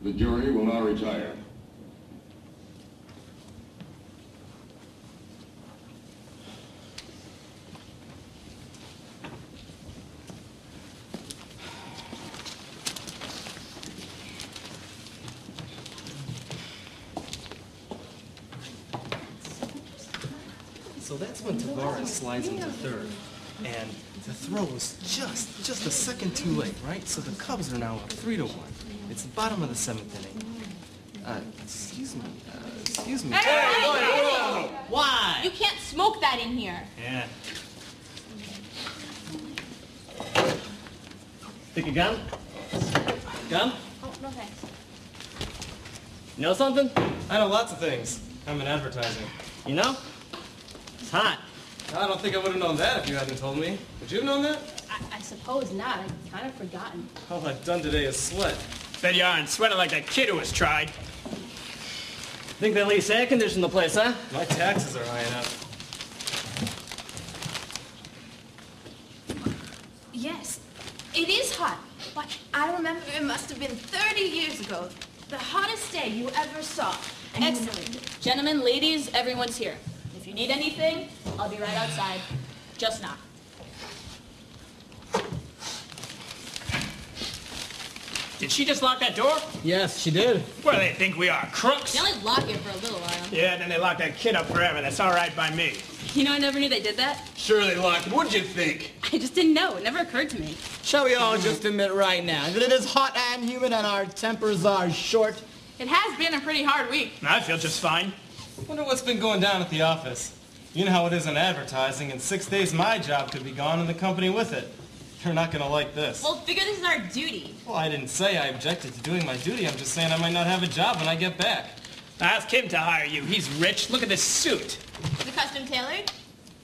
The jury will now retire. So that's when Tavares slides into third. And the throw was just a second too late, right? So the Cubs are now up 3-1. It's the bottom of the 7th inning. Excuse me. Hey, Why? you can't smoke that in here. Yeah. Pick a gun? Gun? Oh, no thanks. You know something? I know lots of things. I'm in advertising. You know? It's hot. I don't think I would have known that if you hadn't told me. Would you have known that? I suppose not. I've kind of forgotten. All I've done today is sweat. Bet you aren't sweating like that kid who has tried. Think they at least air condition the place, huh? My taxes are high enough. Yes, it is hot. But I remember it must have been 30 years ago. The hottest day you ever saw. Excellent. Gentlemen, ladies, everyone's here. If you need anything, I'll be right outside. Just knock. Did she just lock that door? Yes, she did. What do they think we are, crooks? They only lock it for a little while. Yeah, then they lock that kid up forever. That's all right by me. You know, I never knew they did that. Sure they locked. What'd you think? I just didn't know. It never occurred to me. Shall we all just admit right now that it is hot and humid and our tempers are short? It has been a pretty hard week. I feel just fine. Wonder what's been going down at the office. You know how it is in advertising. In 6 days, my job could be gone and the company with it. You're not gonna like this. Well, figure this is our duty. Well, I didn't say I objected to doing my duty. I'm just saying I might not have a job when I get back. Ask him to hire you. He's rich. Look at this suit. Is it custom tailored?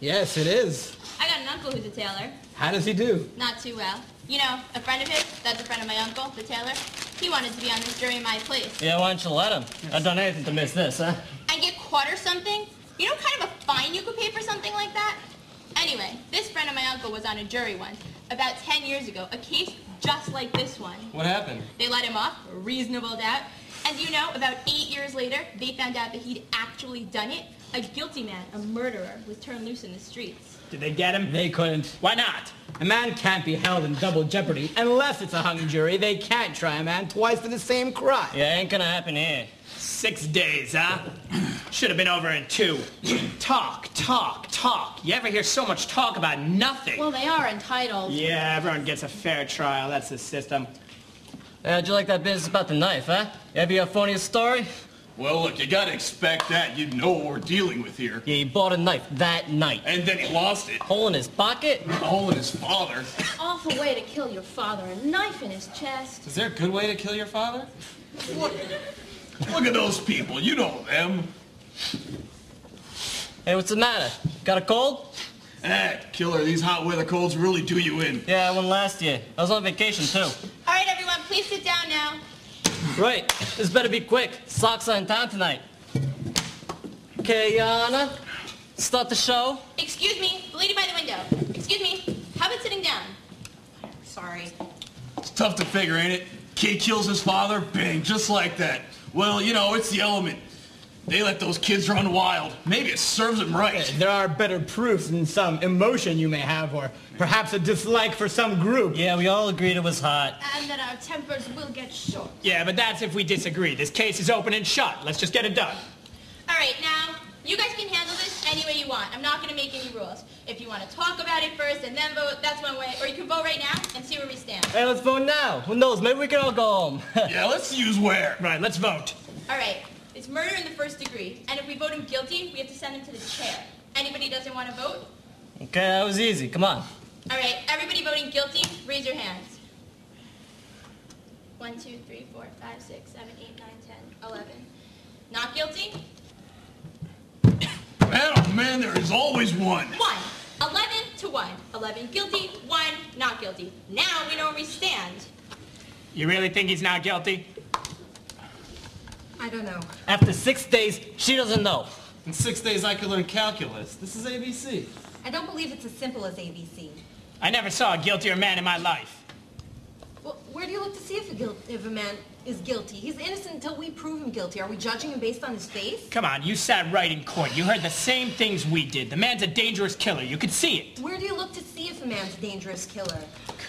Yes, it is. I got an uncle who's a tailor. How does he do? Not too well. You know, a friend of his, that's a friend of my uncle, the tailor. He wanted to be on this jury in my place. Yeah, why don't you let him? I've done anything to miss this, huh? I get caught or something. You know kind of a fine you could pay for something like that? Anyway, this friend of my uncle was on a jury once, about 10 years ago, a case just like this one. What happened? They let him off, a reasonable doubt. And you know, about 8 years later, they found out that he'd actually done it. A guilty man, a murderer, was turned loose in the streets. Did they get him? They couldn't. Why not? A man can't be held in double jeopardy unless it's a hung jury. They can't try a man twice for the same crime. Yeah, ain't gonna happen here. 6 days, huh? Should have been over in 2. Talk. You ever hear so much talk about nothing? Well, they are entitled. Yeah, everyone gets a fair trial. That's the system. How'd you like that business about the knife, huh? Ever your funniest story? Well, look, you gotta expect that. You know what we're dealing with here. Yeah, he bought a knife that night. And then he lost it. Hole in his pocket? A hole in his father. Awful way to kill your father, a knife in his chest. Is there a good way to kill your father? Look at those people. You know them. Hey, what's the matter? Got a cold? Killer, these hot weather colds really do you in. Yeah, I won last year. I was on vacation, too. All right, everyone, please sit down now. Right. This better be quick. Sox are in town tonight. Okay, Yana. Start the show. Excuse me, the lady by the window. Excuse me, how about sitting down? Sorry. It's tough to figure, ain't it? Kid kills his father, bang, just like that. Well, you know, it's the element. They let those kids run wild. Maybe it serves them right. There are better proofs than some emotion you may have, or perhaps a dislike for some group. Yeah, we all agreed it was hot. And that our tempers will get short. Yeah, but that's if we disagree. This case is open and shut. Let's just get it done. All right, now, you guys can handle this any way you want. I'm not going to make any rules. If you want to talk about it first and then vote, that's one way. Or you can vote right now and see where we stand. Hey, let's vote now. Who knows? Maybe we can all go home. Yeah, let's use where. Right, let's vote. All right, it's murder in the first degree. And if we vote him guilty, we have to send him to the chair. Anybody doesn't want to vote? Okay, that was easy. Come on. All right, everybody voting guilty, raise your hands. 1, 2, 3, 4, 5, 6, 7, 8, 9, 10, 11. Not guilty? Man, oh man, there is always one. 1. 11 to 1. 11 guilty, 1 not guilty. Now we know where we stand. You really think he's not guilty? I don't know. After 6 days, she doesn't know. In 6 days, I could learn calculus. This is ABC. I don't believe it's as simple as ABC. I never saw a guiltier man in my life. Well, where do you look to see if a man is guilty. He's innocent until we prove him guilty. Are we judging him based on his face? Come on, you sat right in court. You heard the same things we did. The man's a dangerous killer. You could see it. Where do you look to see if a man's a dangerous killer?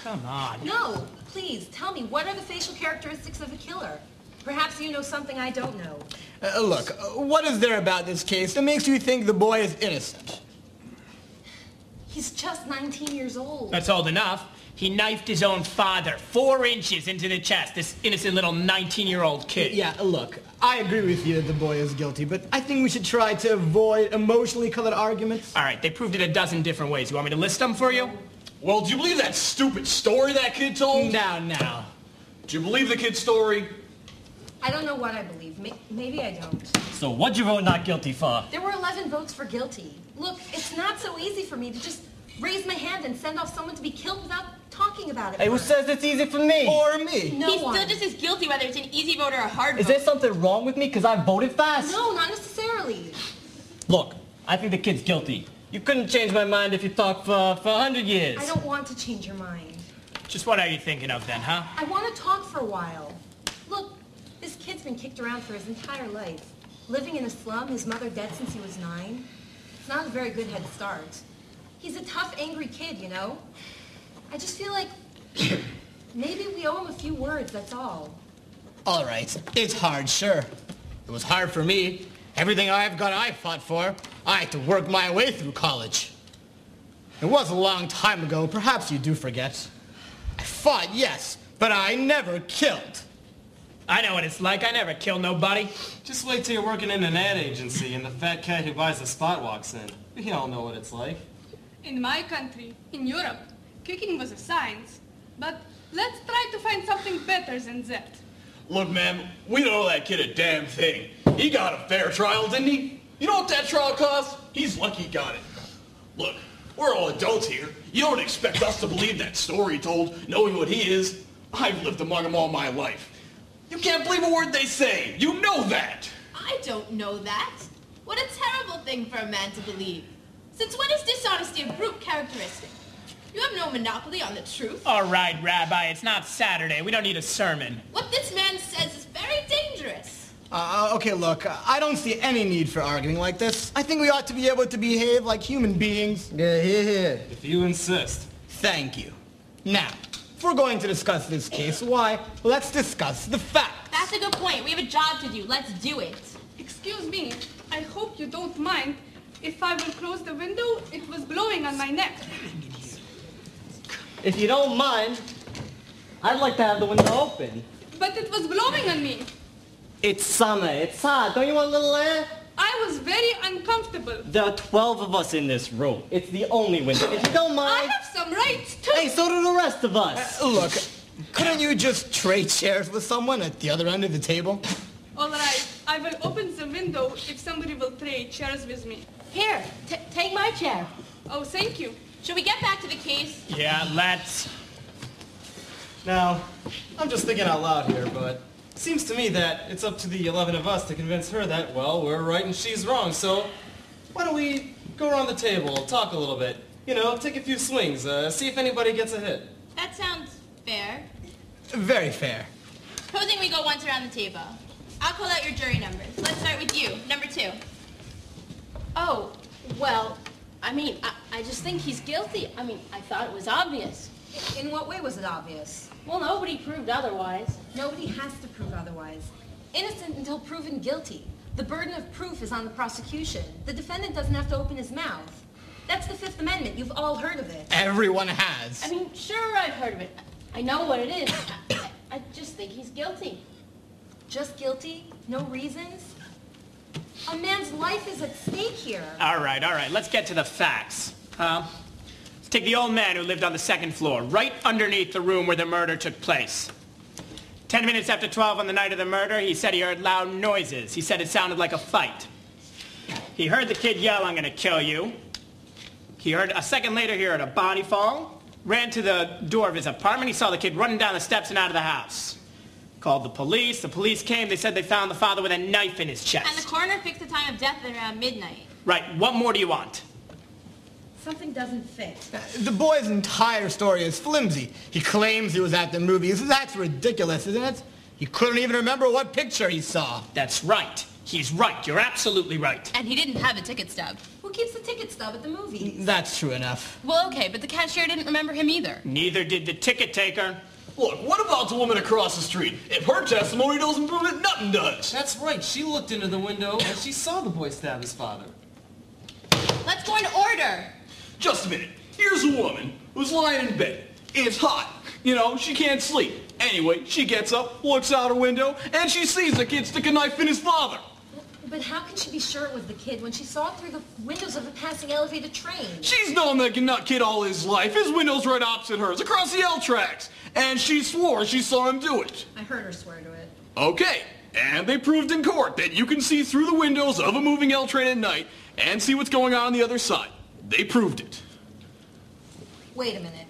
Come on. No, please, tell me, what are the facial characteristics of a killer? Perhaps you know something I don't know. Look, what is there about this case that makes you think the boy is innocent? He's just 19 years old. That's old enough. He knifed his own father 4 inches into the chest, this innocent little 19-year-old kid. Yeah, look, I agree with you that the boy is guilty, but I think we should try to avoid emotionally colored arguments. All right, they proved it a dozen different ways. You want me to list them for you? Well, do you believe that stupid story that kid told? Now. Do you believe the kid's story? I don't know what I believe. Maybe I don't. So what'd you vote not guilty for? There were 11 votes for guilty. Look, it's not so easy for me to just raise my hand and send off someone to be killed without talking about it. Hey, who first. says it's easy for me? Or me. No He's one. still just as guilty whether it's an easy vote or a hard vote. Is there something wrong with me because I voted fast? No, not necessarily. Look, I think the kid's guilty. You couldn't change my mind if you talked for 100 years. I don't want to change your mind. Just what are you thinking of then, huh? I want to talk for a while. Look, this kid's been kicked around for his entire life. Living in a slum, his mother dead since he was 9. It's not a very good head start. He's a tough, angry kid, you know? I just feel like maybe we owe him a few words, that's all. All right, it's hard, sure. It was hard for me. Everything I fought for. I had to work my way through college. It was a long time ago, perhaps you do forget. I fought, yes, but I never killed. I know what it's like. I never kill nobody. Just wait till you're working in an ad agency and the fat cat who buys the spot walks in. We all know what it's like. In my country, in Europe, kicking was a science. But let's try to find something better than that. Look, man, we don't owe that kid a damn thing. He got a fair trial, didn't he? You know what that trial cost? He's lucky he got it. Look, we're all adults here. You don't expect us to believe that story he told, knowing what he is. I've lived among them all my life. You can't believe a word they say. You know that. I don't know that. What a terrible thing for a man to believe. Since when is dishonesty a brute characteristic? You have no monopoly on the truth. All right, Rabbi, it's not Saturday. We don't need a sermon. What this man says is very dangerous. Okay, look, I don't see any need for arguing like this. I think we ought to be able to behave like human beings. Yeah, here. If you insist. Thank you. Now, if we're going to discuss this case, why, let's discuss the facts. That's a good point. We have a job to do. Let's do it. Excuse me, I hope you don't mind. If I will close the window, it was blowing on my neck. If you don't mind, I'd like to have the window open. But it was blowing on me. It's summer. It's hot. Don't you want a little air? I was very uncomfortable. There are 12 of us in this room. It's the only window. If you don't I mind... have some rights too. Hey, so do the rest of us. Look, couldn't you just trade chairs with someone at the other end of the table? All right, I will open the window if somebody will trade chairs with me. Here, take my chair. Oh, thank you. Shall we get back to the case? Yeah, let's. Now, I'm just thinking out loud here, but it seems to me that it's up to the 11 of us to convince her that, well, we're right and she's wrong. So why don't we go around the table, talk a little bit, you know, take a few swings, see if anybody gets a hit. That sounds fair. Very fair. Supposing we go once around the table. I'll call out your jury numbers. Let's start with you, number 2. Oh, well, I mean, I just think he's guilty. I mean, I thought it was obvious. In what way was it obvious? Well, nobody proved otherwise. Nobody has to prove otherwise. Innocent until proven guilty. The burden of proof is on the prosecution. The defendant doesn't have to open his mouth. That's the Fifth Amendment. You've all heard of it. Everyone has. I mean, sure, I've heard of it. I know what it is. I just think he's guilty. Just guilty? No reasons? A man's life is at stake here. All right, let's get to the facts. Let's take the old man who lived on the 2nd floor, right underneath the room where the murder took place. 10 minutes after 12 on the night of the murder, he said he heard loud noises. He said it sounded like a fight. He heard the kid yell, "I'm gonna kill you." A second later, he heard a body fall, ran to the door of his apartment. He saw the kid running down the steps and out of the house. Called the police. The police came. They said they found the father with a knife in his chest. And the coroner fixed the time of death at around midnight. Right. What more do you want? Something doesn't fit. The boy's entire story is flimsy. He claims he was at the movies. That's ridiculous, isn't it? He couldn't even remember what picture he saw. That's right. He's right. You're absolutely right. And he didn't have a ticket stub. Who keeps the ticket stub at the movies? That's true enough. Well, okay, but the cashier didn't remember him either. Neither did the ticket taker. Look, what about the woman across the street? If her testimony doesn't prove it, nothing does. That's right. She looked into the window and she saw the boy stab his father. Let's go in order. Just a minute. Here's a woman who's lying in bed. It's hot. You know, she can't sleep. Anyway, she gets up, looks out her window, and she sees the kid stick a knife in his father. But how can she be sure it was the kid when she saw it through the windows of the passing elevated train? She's known that nut kid all his life. His window's right opposite hers, across the L tracks. And she swore she saw him do it. I heard her swear to it. Okay, and they proved in court that you can see through the windows of a moving L train at night and see what's going on the other side. They proved it. Wait a minute.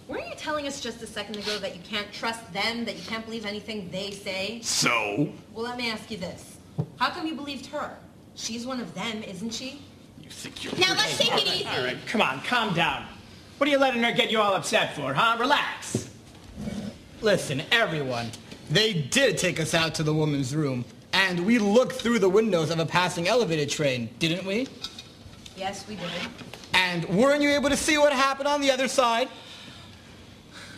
Weren't you telling us just a second ago that you can't trust them, that you can't believe anything they say? So? Well, let me ask you this. How come you believed her? She's one of them, isn't she? You think you're... Now let's take it easy. All right, come on, calm down. What are you letting her get you all upset for, huh? Relax. Listen, everyone. They did take us out to the woman's room, and we looked through the windows of a passing elevated train, didn't we? Yes, we did. And weren't you able to see what happened on the other side?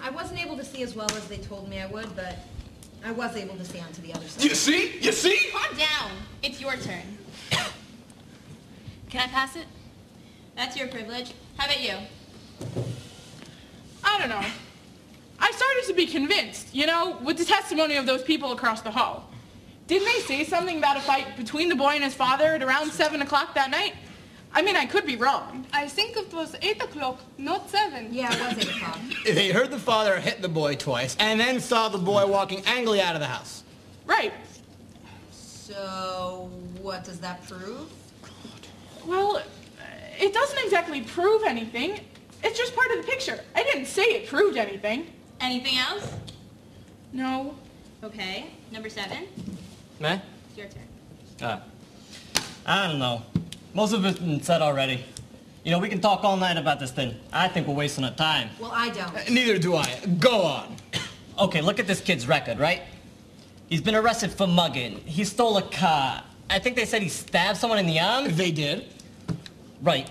I wasn't able to see as well as they told me I would, but I was able to see onto the other side. You see? You see? Calm down. It's your turn. Can I pass it? That's your privilege. How about you? I don't know. I started to be convinced, you know, with the testimony of those people across the hall. Didn't they say something about a fight between the boy and his father at around 7 o'clock that night? I mean, I could be wrong. I think it was 8 o'clock, not 7. Yeah, it was 8 o'clock. They heard the father hit the boy twice, and then saw the boy walking angrily out of the house. Right. So, what does that prove? Well, it doesn't exactly prove anything. It's just part of the picture. I didn't say it proved anything. Anything else? No. Okay. Number 7. Man? It's your turn. I don't know. Most of it's been said already. You know, we can talk all night about this thing. I think we're wasting our time. Well, I don't. Neither do I. Go on. Okay, look at this kid's record, right? He's been arrested for mugging. He stole a car. I think they said he stabbed someone in the arm. They did. Right.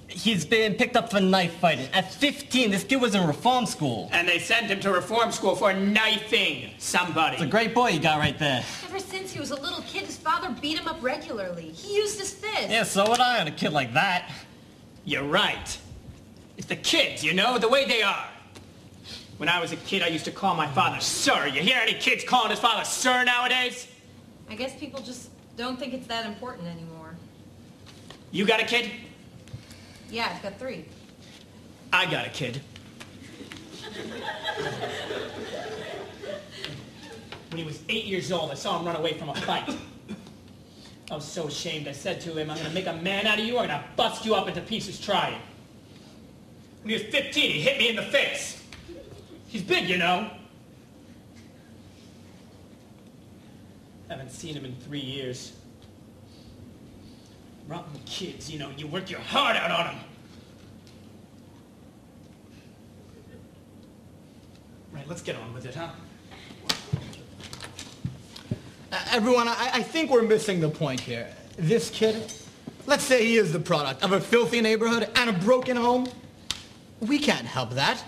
He's been picked up for knife fighting. At 15, this kid was in reform school. And they sent him to reform school for knifing somebody. It's a great boy you got right there. Ever since he was a little kid, his father beat him up regularly. He used his fist. Yeah, so would I on a kid like that. You're right. It's the kids, you know, the way they are. When I was a kid, I used to call my father sir. You hear any kids calling his father sir nowadays? I guess people just don't think it's that important anymore. You got a kid? Yeah, I've got 3. I got a kid. When he was 8 years old, I saw him run away from a fight. I was so ashamed, I said to him, I'm going to make a man out of you, I'm going to bust you up into pieces trying. When he was 15, he hit me in the face. He's big, you know. Haven't seen him in 3 years. Rotten kids, you know, you work your heart out on them. Right, let's get on with it, huh? Everyone, I think we're missing the point here. This kid, let's say he is the product of a filthy neighborhood and a broken home. We can't help that.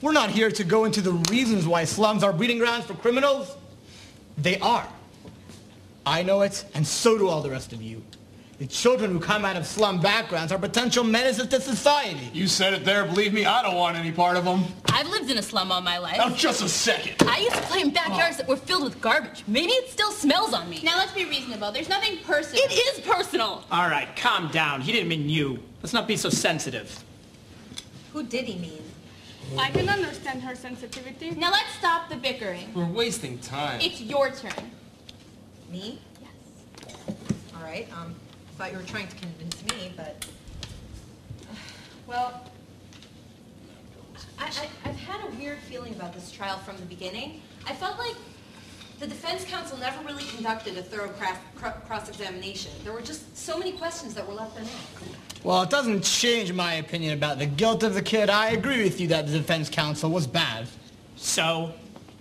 We're not here to go into the reasons why slums are breeding grounds for criminals. They are. I know it, and so do all the rest of you. The children who come out of slum backgrounds are potential menaces to society. You said it there. Believe me, I don't want any part of them. I've lived in a slum all my life. Now, just a second. I used to play in backyards that were filled with garbage. Maybe it still smells on me. Now let's be reasonable. There's nothing personal. It is personal. All right, calm down. He didn't mean you. Let's not be so sensitive. Who did he mean? I can understand her sensitivity. Now let's stop the bickering. We're wasting time. It's your turn. Me? Yes. All right, thought you were trying to convince me, but... Well, I've had a weird feeling about this trial from the beginning. I felt like the defense counsel never really conducted a thorough cross-examination. There were just so many questions that were left unanswered. Well, it doesn't change my opinion about the guilt of the kid. I agree with you that the defense counsel was bad. So?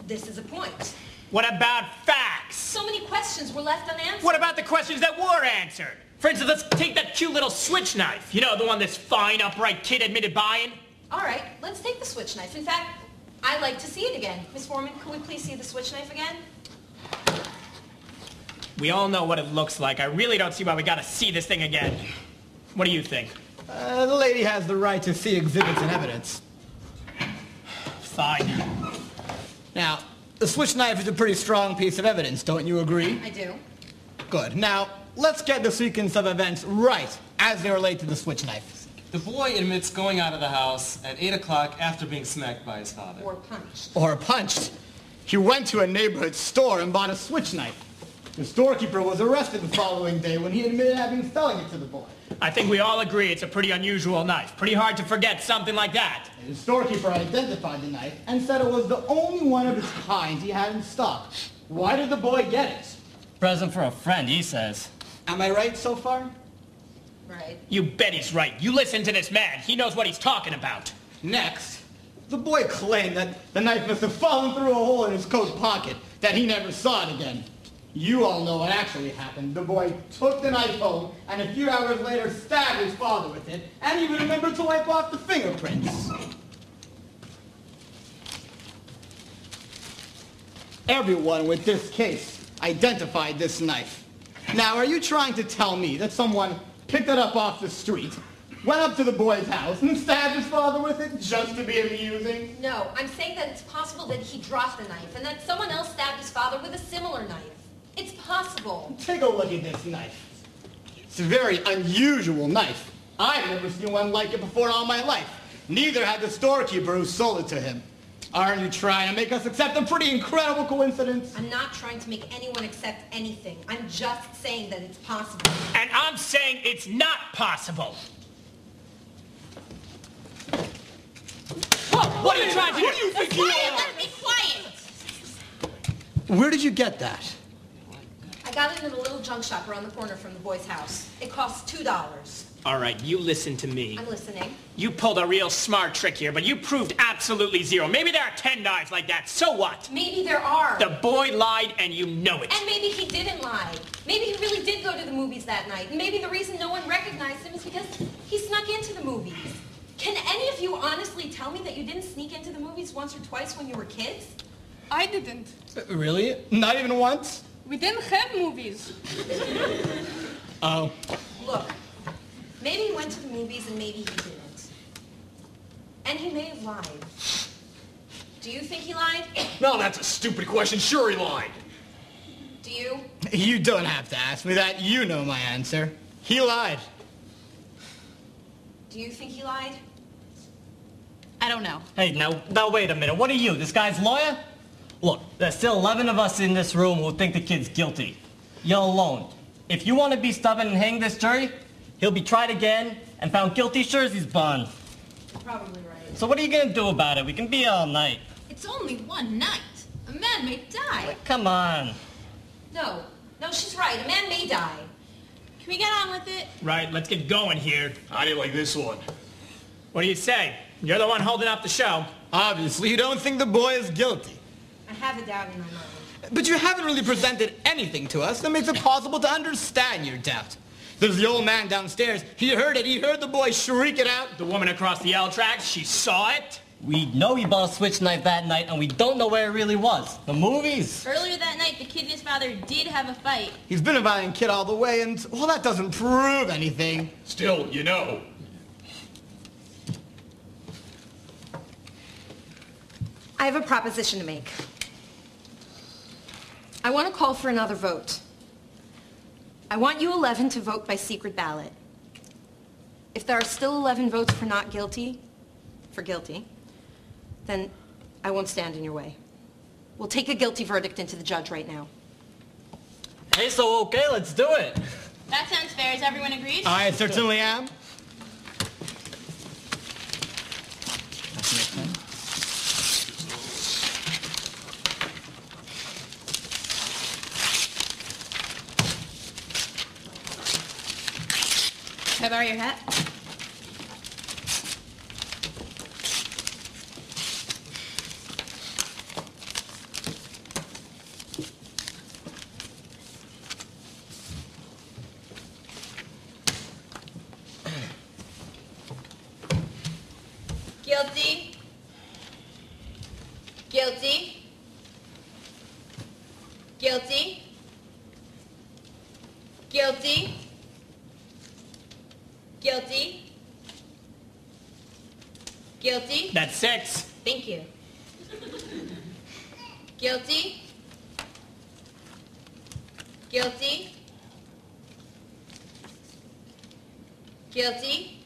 This is a point. What about facts? So many questions were left unanswered. What about the questions that were answered? For instance, let's take that cute little switch knife. You know, the one this fine, upright kid admitted buying? All right, let's take the switch knife. In fact, I'd like to see it again. Miss Foreman, could we please see the switch knife again? We all know what it looks like. I really don't see why we gotta see this thing again. What do you think? The lady has the right to see exhibits and evidence. Fine. Now, the switch knife is a pretty strong piece of evidence, don't you agree? I do. Good. Now, let's get the sequence of events right as they relate to the switch knife. The boy admits going out of the house at 8 o'clock after being smacked by his father. Or punched. Or punched. He went to a neighborhood store and bought a switch knife. The storekeeper was arrested the following day when he admitted having selling it to the boy. I think we all agree it's a pretty unusual knife. Pretty hard to forget something like that. The storekeeper identified the knife and said it was the only one of its kind he had in stock. Why did the boy get it? Present for a friend, he says. Am I right so far? Right. You bet he's right. You listen to this man. He knows what he's talking about. Next, the boy claimed that the knife must have fallen through a hole in his coat pocket, that he never saw it again. You all know what actually happened. The boy took the knife home, and a few hours later stabbed his father with it, and even remembered to wipe off the fingerprints. Everyone with this case identified this knife. Now, are you trying to tell me that someone picked it up off the street, went up to the boy's house, and stabbed his father with it just to be amusing? No, I'm saying that it's possible that he dropped the knife and that someone else stabbed his father with a similar knife. It's possible. Take a look at this knife. It's a very unusual knife. I've never seen one like it before in all my life. Neither had the storekeeper who sold it to him. Aren't you trying to make us accept a pretty incredible coincidence? I'm not trying to make anyone accept anything. I'm just saying that it's possible. And I'm saying it's not possible. Whoa, what are you trying to do? Who do you think you are? Be quiet! Where did you get that? I got it in a little junk shop around the corner from the boy's house. It costs $2. All right, you listen to me. I'm listening. You pulled a real smart trick here, but you proved absolutely zero. Maybe there are 10 knives like that. So what? Maybe there are. The boy lied and you know it. And maybe he didn't lie. Maybe he really did go to the movies that night. And maybe the reason no one recognized him is because he snuck into the movies. Can any of you honestly tell me that you didn't sneak into the movies once or twice when you were kids? I didn't. Really? Not even once? We didn't have movies. Oh. Look, maybe he went to the movies and maybe he didn't. And he may have lied. Do you think he lied? No, that's a stupid question. Sure he lied. Do you? You don't have to ask me that. You know my answer. He lied. Do you think he lied? I don't know. Hey, now wait a minute. What are you, this guy's lawyer? Look, there's still 11 of us in this room who think the kid's guilty. You're alone. If you want to be stubborn and hang this jury, he'll be tried again and found guilty sure as he's bond. Probably right. So what are you going to do about it? We can be here all night. It's only one night. A man may die. Come on. No, she's right. A man may die. Can we get on with it? Right, let's get going here. I didn't like this one. What do you say? You're the one holding up the show. Obviously, you don't think the boy is guilty. I have a doubt in my mind. But you haven't really presented anything to us that makes it possible to understand your doubt. There's the old man downstairs. He heard it. He heard the boy shriek it out. The woman across the L tracks, she saw it. We know he bought a switch knife that night, and we don't know where it really was. The movies. Earlier that night, the kid and his father did have a fight. He's been a violent kid all the way, and, well, that doesn't prove anything. Still, you know. I have a proposition to make. I want to call for another vote. I want you 11 to vote by secret ballot. If there are still 11 votes for not guilty, then I won't stand in your way. We'll take a guilty verdict into the judge right now. Hey, so okay, let's do it. That sounds fair. Is everyone agreed? I certainly am. Can I borrow your hat? Guilty. Guilty. Guilty. Guilty. That's 6. Thank you. Guilty. Guilty. Guilty.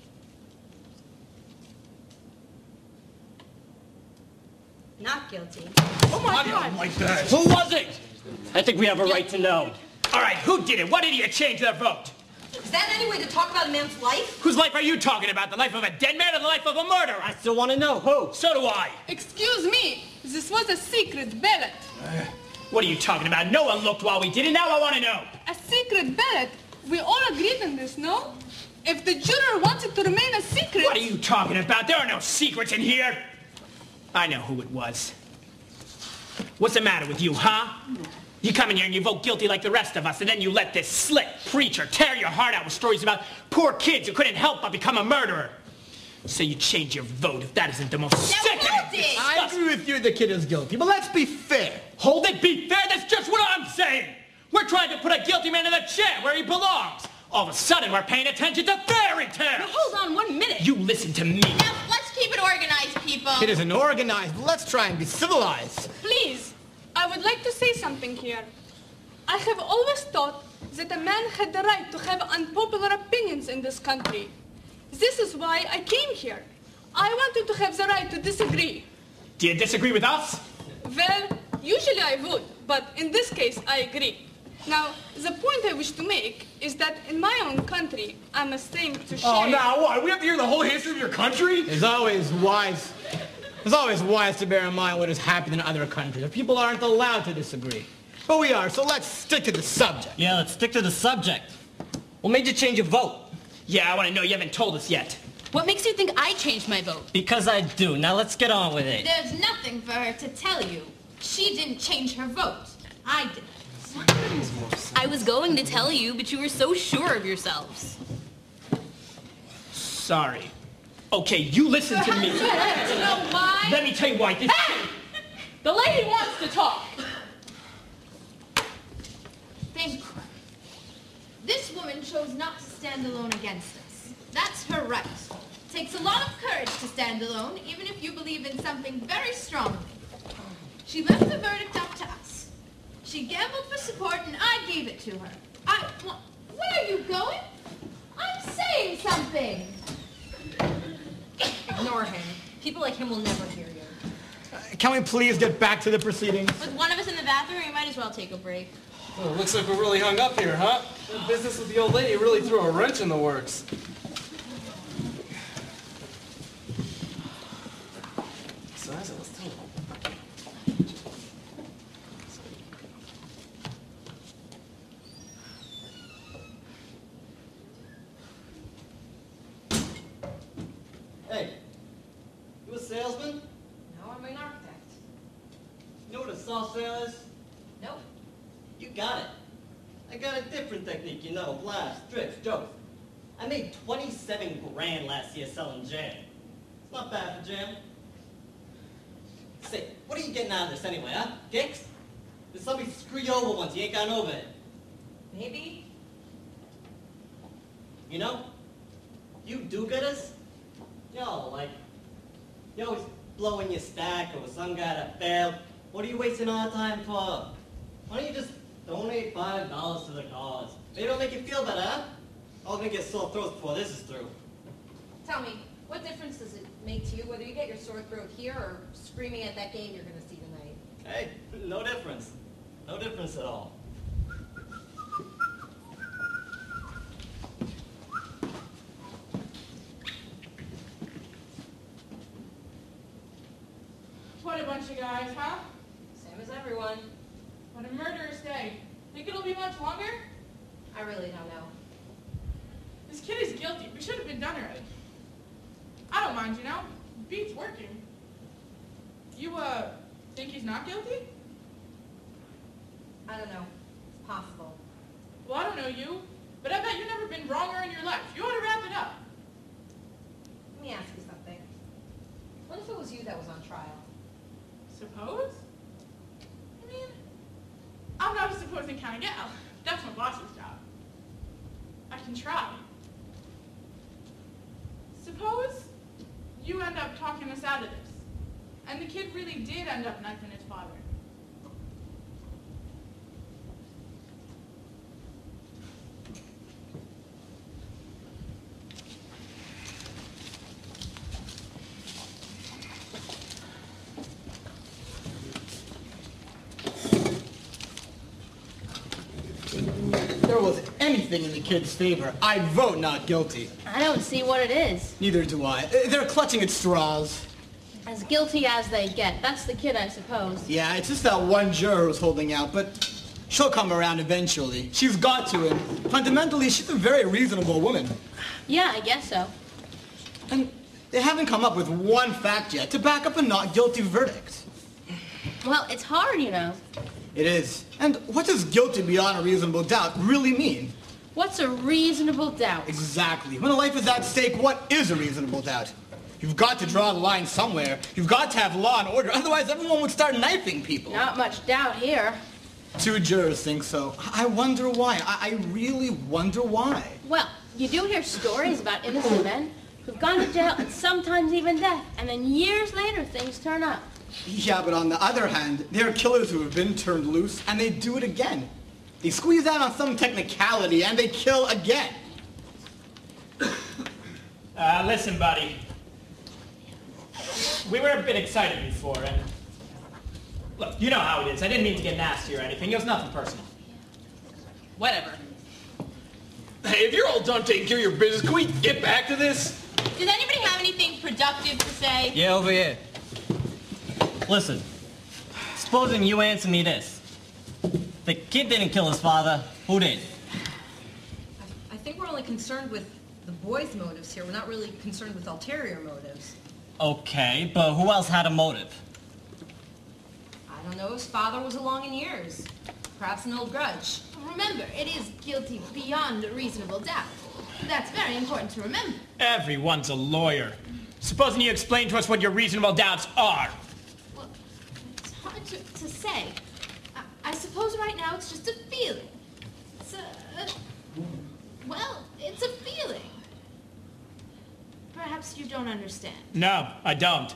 Not guilty. Oh my I God. don't like that. Who was it? I think we have a right to know. All right, who did it? Why did you change their vote? Is that any way to talk about a man's life? Whose life are you talking about? The life of a dead man or the life of a murderer? I still want to know who. So do I. Excuse me. This was a secret ballot. What are you talking about? No one looked while we did it. Now I want to know. A secret ballot. We all agreed on this, no? If the juror wants it to remain a secret... What are you talking about? There are no secrets in here. I know who it was. What's the matter with you, huh? You come in here and you vote guilty like the rest of us, and then you let this slick preacher tear your heart out with stories about poor kids who couldn't help but become a murderer. So you change your vote if that isn't the most sickening, I agree with you the kid is guilty, but let's be fair. Hold it, be fair, that's just what I'm saying. We're trying to put a guilty man in the chair where he belongs. All of a sudden, we're paying attention to fairy tales. Now, hold on 1 minute. You listen to me. Now, let's keep it organized, people. It isn't organized. Let's try and be civilized. Please, I would like to say something here. I have always thought that a man had the right to have unpopular opinions in this country. This is why I came here. I wanted to have the right to disagree. Do you disagree with us? Well, usually I would, but in this case, I agree. Now, the point I wish to make is that in my own country, I'm ashamed to share... Oh, now what? We have to hear the whole history of your country? It's always wise to bear in mind what is happening in other countries. People aren't allowed to disagree. But we are, so let's stick to the subject. Yeah, let's stick to the subject. What made you change your vote? Yeah, I want to know. You haven't told us yet. What makes you think I changed my vote? Because I do. Now let's get on with it. There's nothing for her to tell you. She didn't change her vote. I did. I was going to tell you, but you were so sure of yourselves. Sorry. Okay, you listen to me. You want to know why? Let me tell you why. This... Hey! The lady wants to talk. Thank you. This woman chose not to stand alone against us. That's her right. It takes a lot of courage to stand alone, even if you believe in something very strongly. She left the verdict up to us. She gambled for support, and I gave it to her. Where are you going? I'm saying something. Ignore him. People like him will never hear you. Can we please get back to the proceedings? With one of us in the bathroom, we might as well take a break. Oh, looks like we're really hung up here, huh? The business with the old lady really threw a wrench in the works. So as I was telling you. Hey, you a salesman? No, I'm an architect. You know what a saw sale is? Nope. You got it. I got a different technique, you know, laughs, tricks, jokes. I made 27 grand last year selling jam. It's not bad for jam. Say, what are you getting out of this anyway, huh? Kicks? Did somebody screw you over once you ain't gotten over it? Maybe. You know, you do-gooders, y'all like, you always blowing your stack or some guy that failed. What are you wasting our time for? Why don't you just donate $5 to the cause? Maybe it'll make you feel better, huh? I was gonna get sore throats before this is through. Tell me, what difference does it make to you whether you get your sore throat here or screaming at that game you're going to see tonight? Hey, no difference. No difference at all. What a bunch of guys, huh? Same as everyone. What a murderous day. Think it'll be much longer? I really don't know. This kid is guilty. We should have been done already. I don't mind, you know. Beats working. You, think he's not guilty? I don't know. It's possible. Well, I don't know you, but I bet you've never been wronger in your life. You ought to wrap it up. Let me ask you something. What if it was you that was on trial? Suppose? I mean, I'm not a innocent kind of gal. That's my boss's job. I can try. Suppose you end up talking us out of this, and the kid really did end up knifing his father. If there was anything in the kid's favor, I'd vote not guilty. I don't see what it is. Neither do I. They're clutching at straws. As guilty as they get. That's the kid, I suppose. Yeah, it's just that one juror who's holding out, but she'll come around eventually. She's got to, and fundamentally, she's a very reasonable woman. Yeah, I guess so. And they haven't come up with one fact yet to back up a not guilty verdict. Well, it's hard, you know. It is. And what does guilty beyond a reasonable doubt really mean? What's a reasonable doubt? Exactly. When a life is at stake, what is a reasonable doubt? You've got to draw the line somewhere. You've got to have law and order, otherwise everyone would start knifing people. Not much doubt here. 2 jurors think so. I wonder why. I really wonder why. Well, you do hear stories about innocent men who've gone to jail and sometimes even death, and then years later things turn up. Yeah, but on the other hand, there are killers who have been turned loose, and they do it again. They squeeze out on some technicality, and they kill again. Listen, buddy. We were a bit excited before, and... Look, you know how it is. I didn't mean to get nasty or anything. It was nothing personal. Whatever. Hey, if you're all done taking care of your business, can we get back to this? Does anybody have anything productive to say? Yeah, over here. Listen, supposing you answer me this. The kid didn't kill his father. Who did? I think we're only concerned with the boy's motives here. We're not really concerned with ulterior motives. Okay, but who else had a motive? I don't know. His father was along in years. Perhaps an old grudge. Remember, it is guilty beyond a reasonable doubt. That's very important to remember. Everyone's a lawyer. Supposing you explain to us what your reasonable doubts are. Well, it's hard to say. I suppose right now it's just a feeling. It's it's a feeling. Perhaps you don't understand. No, I don't.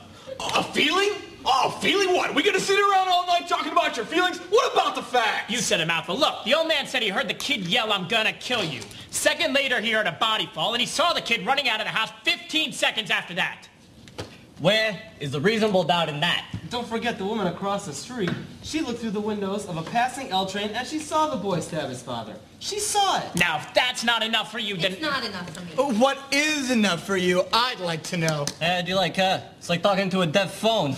A feeling? Oh, feeling what? We gonna sit around all night talking about your feelings? What about the facts? You said a mouthful. Look, the old man said he heard the kid yell, "I'm gonna kill you." Second later, he heard a body fall, and he saw the kid running out of the house 15 seconds after that. Where is the reasonable doubt in that? Don't forget the woman across the street. She looked through the windows of a passing L train and she saw the boy stab his father. She saw it. Now, if that's not enough for you, then... It's not enough for me. What is enough for you? I'd like to know. Do you like her? It's like talking to a dead phone.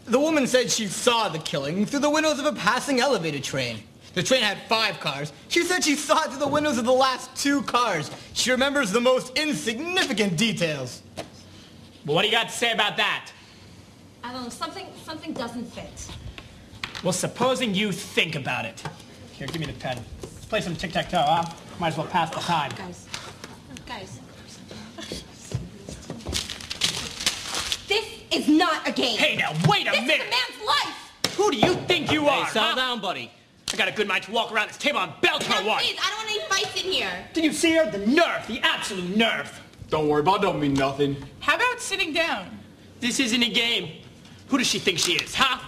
The woman said she saw the killing through the windows of a passing elevated train. The train had 5 cars. She said she saw it through the windows of the last 2 cars. She remembers the most insignificant details. Well, what do you got to say about that? I don't know. Something doesn't fit. Well, supposing you think about it. Here, give me the pen. Let's play some tic-tac-toe, huh? Might as well pass the time. Guys. This is not a game. Hey, now, wait a minute! This is a man's life. Who do you think you are, Hey, settle huh? down, buddy. I got a good mind to walk around this table and belch her one. Please, I don't want any fights in here. Did you see her? The nerve, the absolute nerve. Don't worry about it, don't mean nothing. How about sitting down? This isn't a game. Who does she think she is, huh?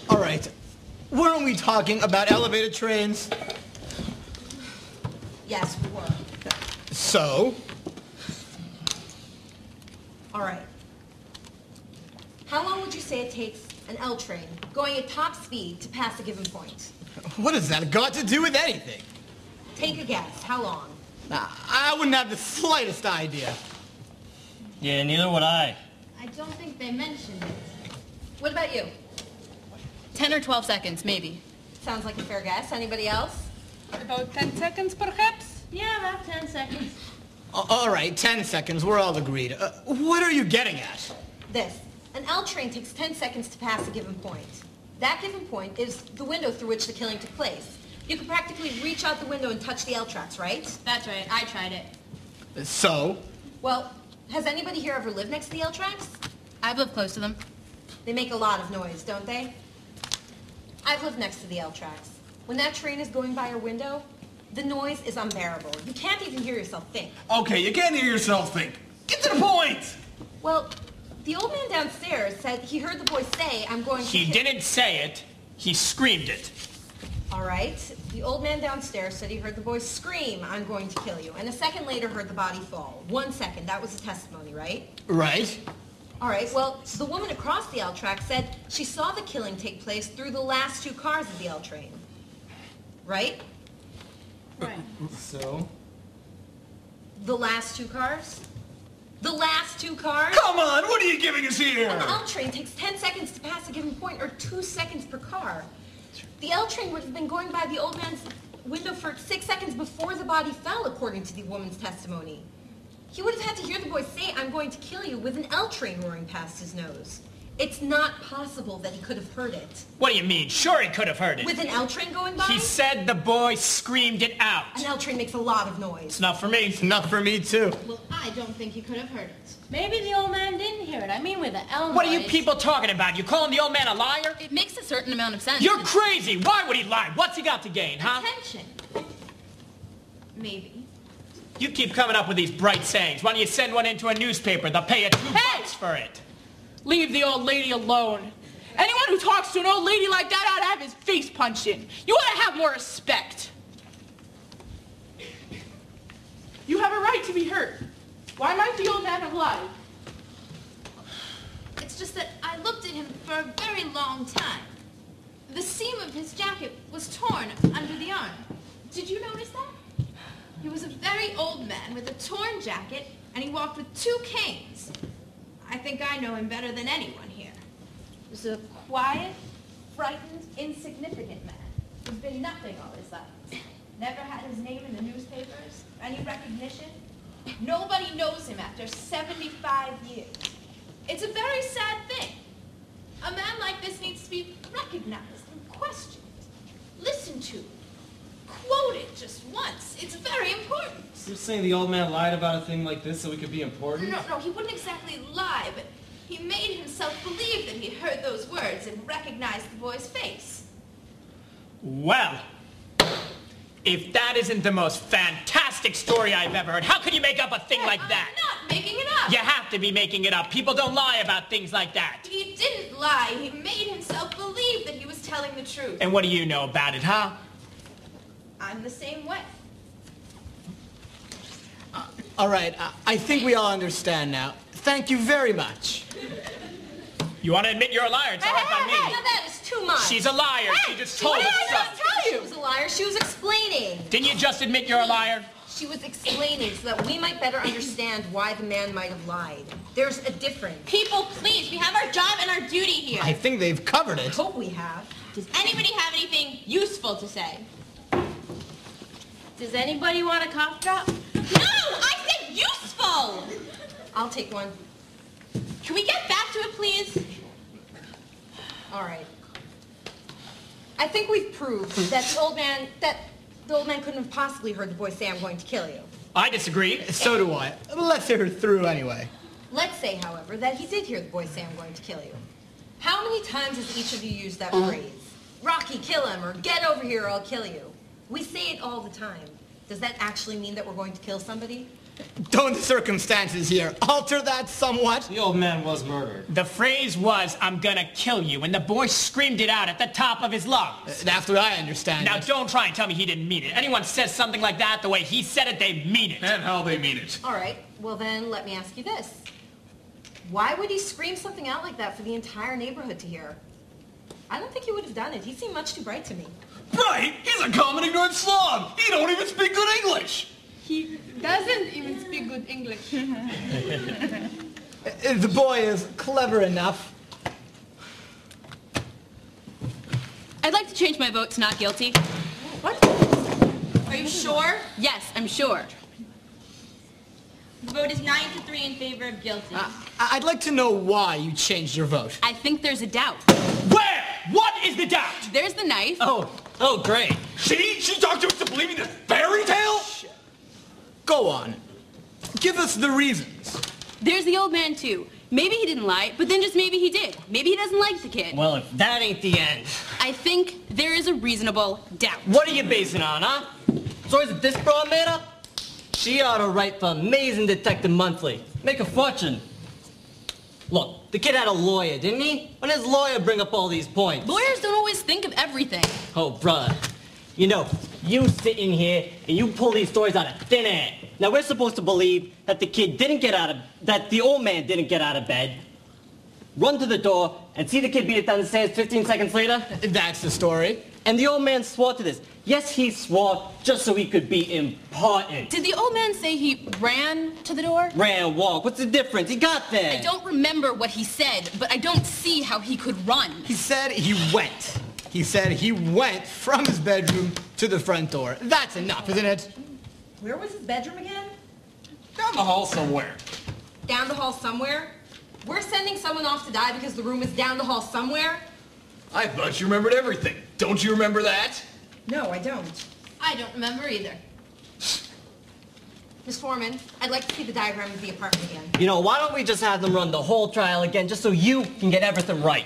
All right. Weren't we talking about elevated trains? Yes, we were. So? All right. How long would you say it takes an L train going at top speed to pass a given point? What has that got to do with anything? Take a guess. How long? I wouldn't have the slightest idea. Yeah, neither would I. I don't think they mentioned it. What about you? 10 or 12 seconds, maybe. Sounds like a fair guess. Anybody else? About 10 seconds, perhaps? Yeah, about 10 seconds. All right, 10 seconds. We're all agreed. What are you getting at? This. An L train takes 10 seconds to pass a given point. That given point is the window through which the killing took place. You can practically reach out the window and touch the L tracks, right? That's right, I tried it. So? Well, has anybody here ever lived next to the L tracks? I've lived close to them. They make a lot of noise, don't they? I've lived next to the L tracks. When that train is going by your window, the noise is unbearable. You can't even hear yourself think. Okay, you can't hear yourself think. Get to the point! Well, the old man downstairs said he heard the boy say, I'm going to He didn't say it. He screamed it. All right. The old man downstairs said he heard the boy scream, I'm going to kill you. And a second later heard the body fall. 1 second. That was a testimony, right? Right. All right. Well, the woman across the L track said she saw the killing take place through the last 2 cars of the L train. Right? Right. So? The last 2 cars? The last 2 cars? Come on, what are you giving us here? An L train takes 10 seconds to pass a given point, or 2 seconds per car. The L train would have been going by the old man's window for 6 seconds before the body fell, according to the woman's testimony. He would have had to hear the boy say, I'm going to kill you, with an L train roaring past his nose. It's not possible that he could have heard it. What do you mean? Sure he could have heard it. With an L train going by? He said the boy screamed it out. An L train makes a lot of noise. It's not for me. It's enough for me, too. Well, I don't think he could have heard it. Maybe the old man didn't hear it. I mean, with the L What are you noise. people talking about? You calling the old man a liar? It makes a certain amount of sense. You're crazy. Why would he lie? What's he got to gain, huh? Attention. Maybe. You keep coming up with these bright sayings. Why don't you send one into a newspaper? They'll pay you $2 for it. Leave the old lady alone. Anyone who talks to an old lady like that ought to have his face punched in. You ought to have more respect. You have a right to be hurt. Why might the old man have lied? It's just that I looked at him for a very long time. The seam of his jacket was torn under the arm. Did you notice that? He was a very old man with a torn jacket, and he walked with 2 canes. I think I know him better than anyone here. He was a quiet, frightened, insignificant man who's been nothing all his life. Never had his name in the newspapers, any recognition. Nobody knows him after 75 years. It's a very sad thing. A man like this needs to be recognized and questioned, listened to, quoted just once. It's very important. You're saying the old man lied about a thing like this so we could be important? No, he wouldn't exactly lie, but he made himself believe that he heard those words and recognized the boy's face. Well, if that isn't the most fantastic story I've ever heard, how could you make up a thing like that? I'm not making it up. You have to be making it up. People don't lie about things like that. He didn't lie. He made himself believe that he was telling the truth. And what do you know about it, huh? I'm the same way. All right, I think we all understand now. Thank you very much. You want to admit you're a liar? It's all right by me. Now that is too much. She's a liar. She just told What us did I something. just tell you? She was a liar. She was explaining. Didn't you just admit you're a liar? She was explaining so that we might better understand why the man might have lied. There's a difference. People, please, we have our job and our duty here. I think they've covered I it. hope we have. Does anybody have anything useful to say? Does anybody want a cough drop? No! I said useful! I'll take one. Can we get back to it, please? All right. I think we've proved that the old man couldn't have possibly heard the boy say, I'm going to kill you. I disagree. So do I. Let's hear it through anyway. Let's say, however, that he did hear the boy say, I'm going to kill you. How many times has each of you used that phrase? Rocky, kill him, or get over here or I'll kill you. We say it all the time. Does that actually mean that we're going to kill somebody? Don't the circumstances here alter that somewhat? The old man was murdered. The phrase was, I'm gonna kill you, and the boy screamed it out at the top of his lungs. That's what I understand. Now don't try and tell me he didn't mean it. Anyone says something like that the way he said it, they mean it. And how they mean it. All right, well then let me ask you this. Why would he scream something out like that for the entire neighborhood to hear? I don't think he would have done it. He seemed much too bright to me. Right! He's a common ignorant slob! He don't even speak good English! He doesn't even speak good English. The boy is clever enough. I'd like to change my vote to not guilty. What? Are you sure? Yes, I'm sure. The vote is 9-3 in favor of guilty. I'd like to know why you changed your vote. I think there's a doubt. Where? What is the doubt? There's the knife. Oh, great. She talked to us to believing this fairy tale? Go on. Give us the reasons. There's the old man, too. Maybe he didn't lie, but then just maybe he did. Maybe he doesn't like the kid. Well, if that ain't the end. I think is a reasonable doubt. What are you basing it on, huh? Stories that this broad made up? She ought to write for Amazing Detective Monthly. Make a fortune. Look, the kid had a lawyer, didn't he? When his lawyer bring up all these points? Lawyers don't always think of everything. Oh, brother. You know, you sit in here and you pull these stories out of thin air. Now we're supposed to believe that the old man didn't get out of bed, run to the door, and see the kid beat it down the stairs 15 seconds later? That's the story. And the old man swore to this. Yes, he swore just so he could be important. Did the old man say he ran to the door? Ran, walk. What's the difference? He got there. I don't remember what he said, but I don't see how he could run. He said he went. He said he went from his bedroom to the front door. That's enough, isn't it? Where was his bedroom again? Down the hall somewhere. Down the hall somewhere? We're sending someone off to die because the room is down the hall somewhere? I thought you remembered everything. Don't you remember that? No, I don't. I don't remember either. Miss Foreman, I'd like to see the diagram of the apartment again. You know, why don't we just have them run the whole trial again just so you can get everything right?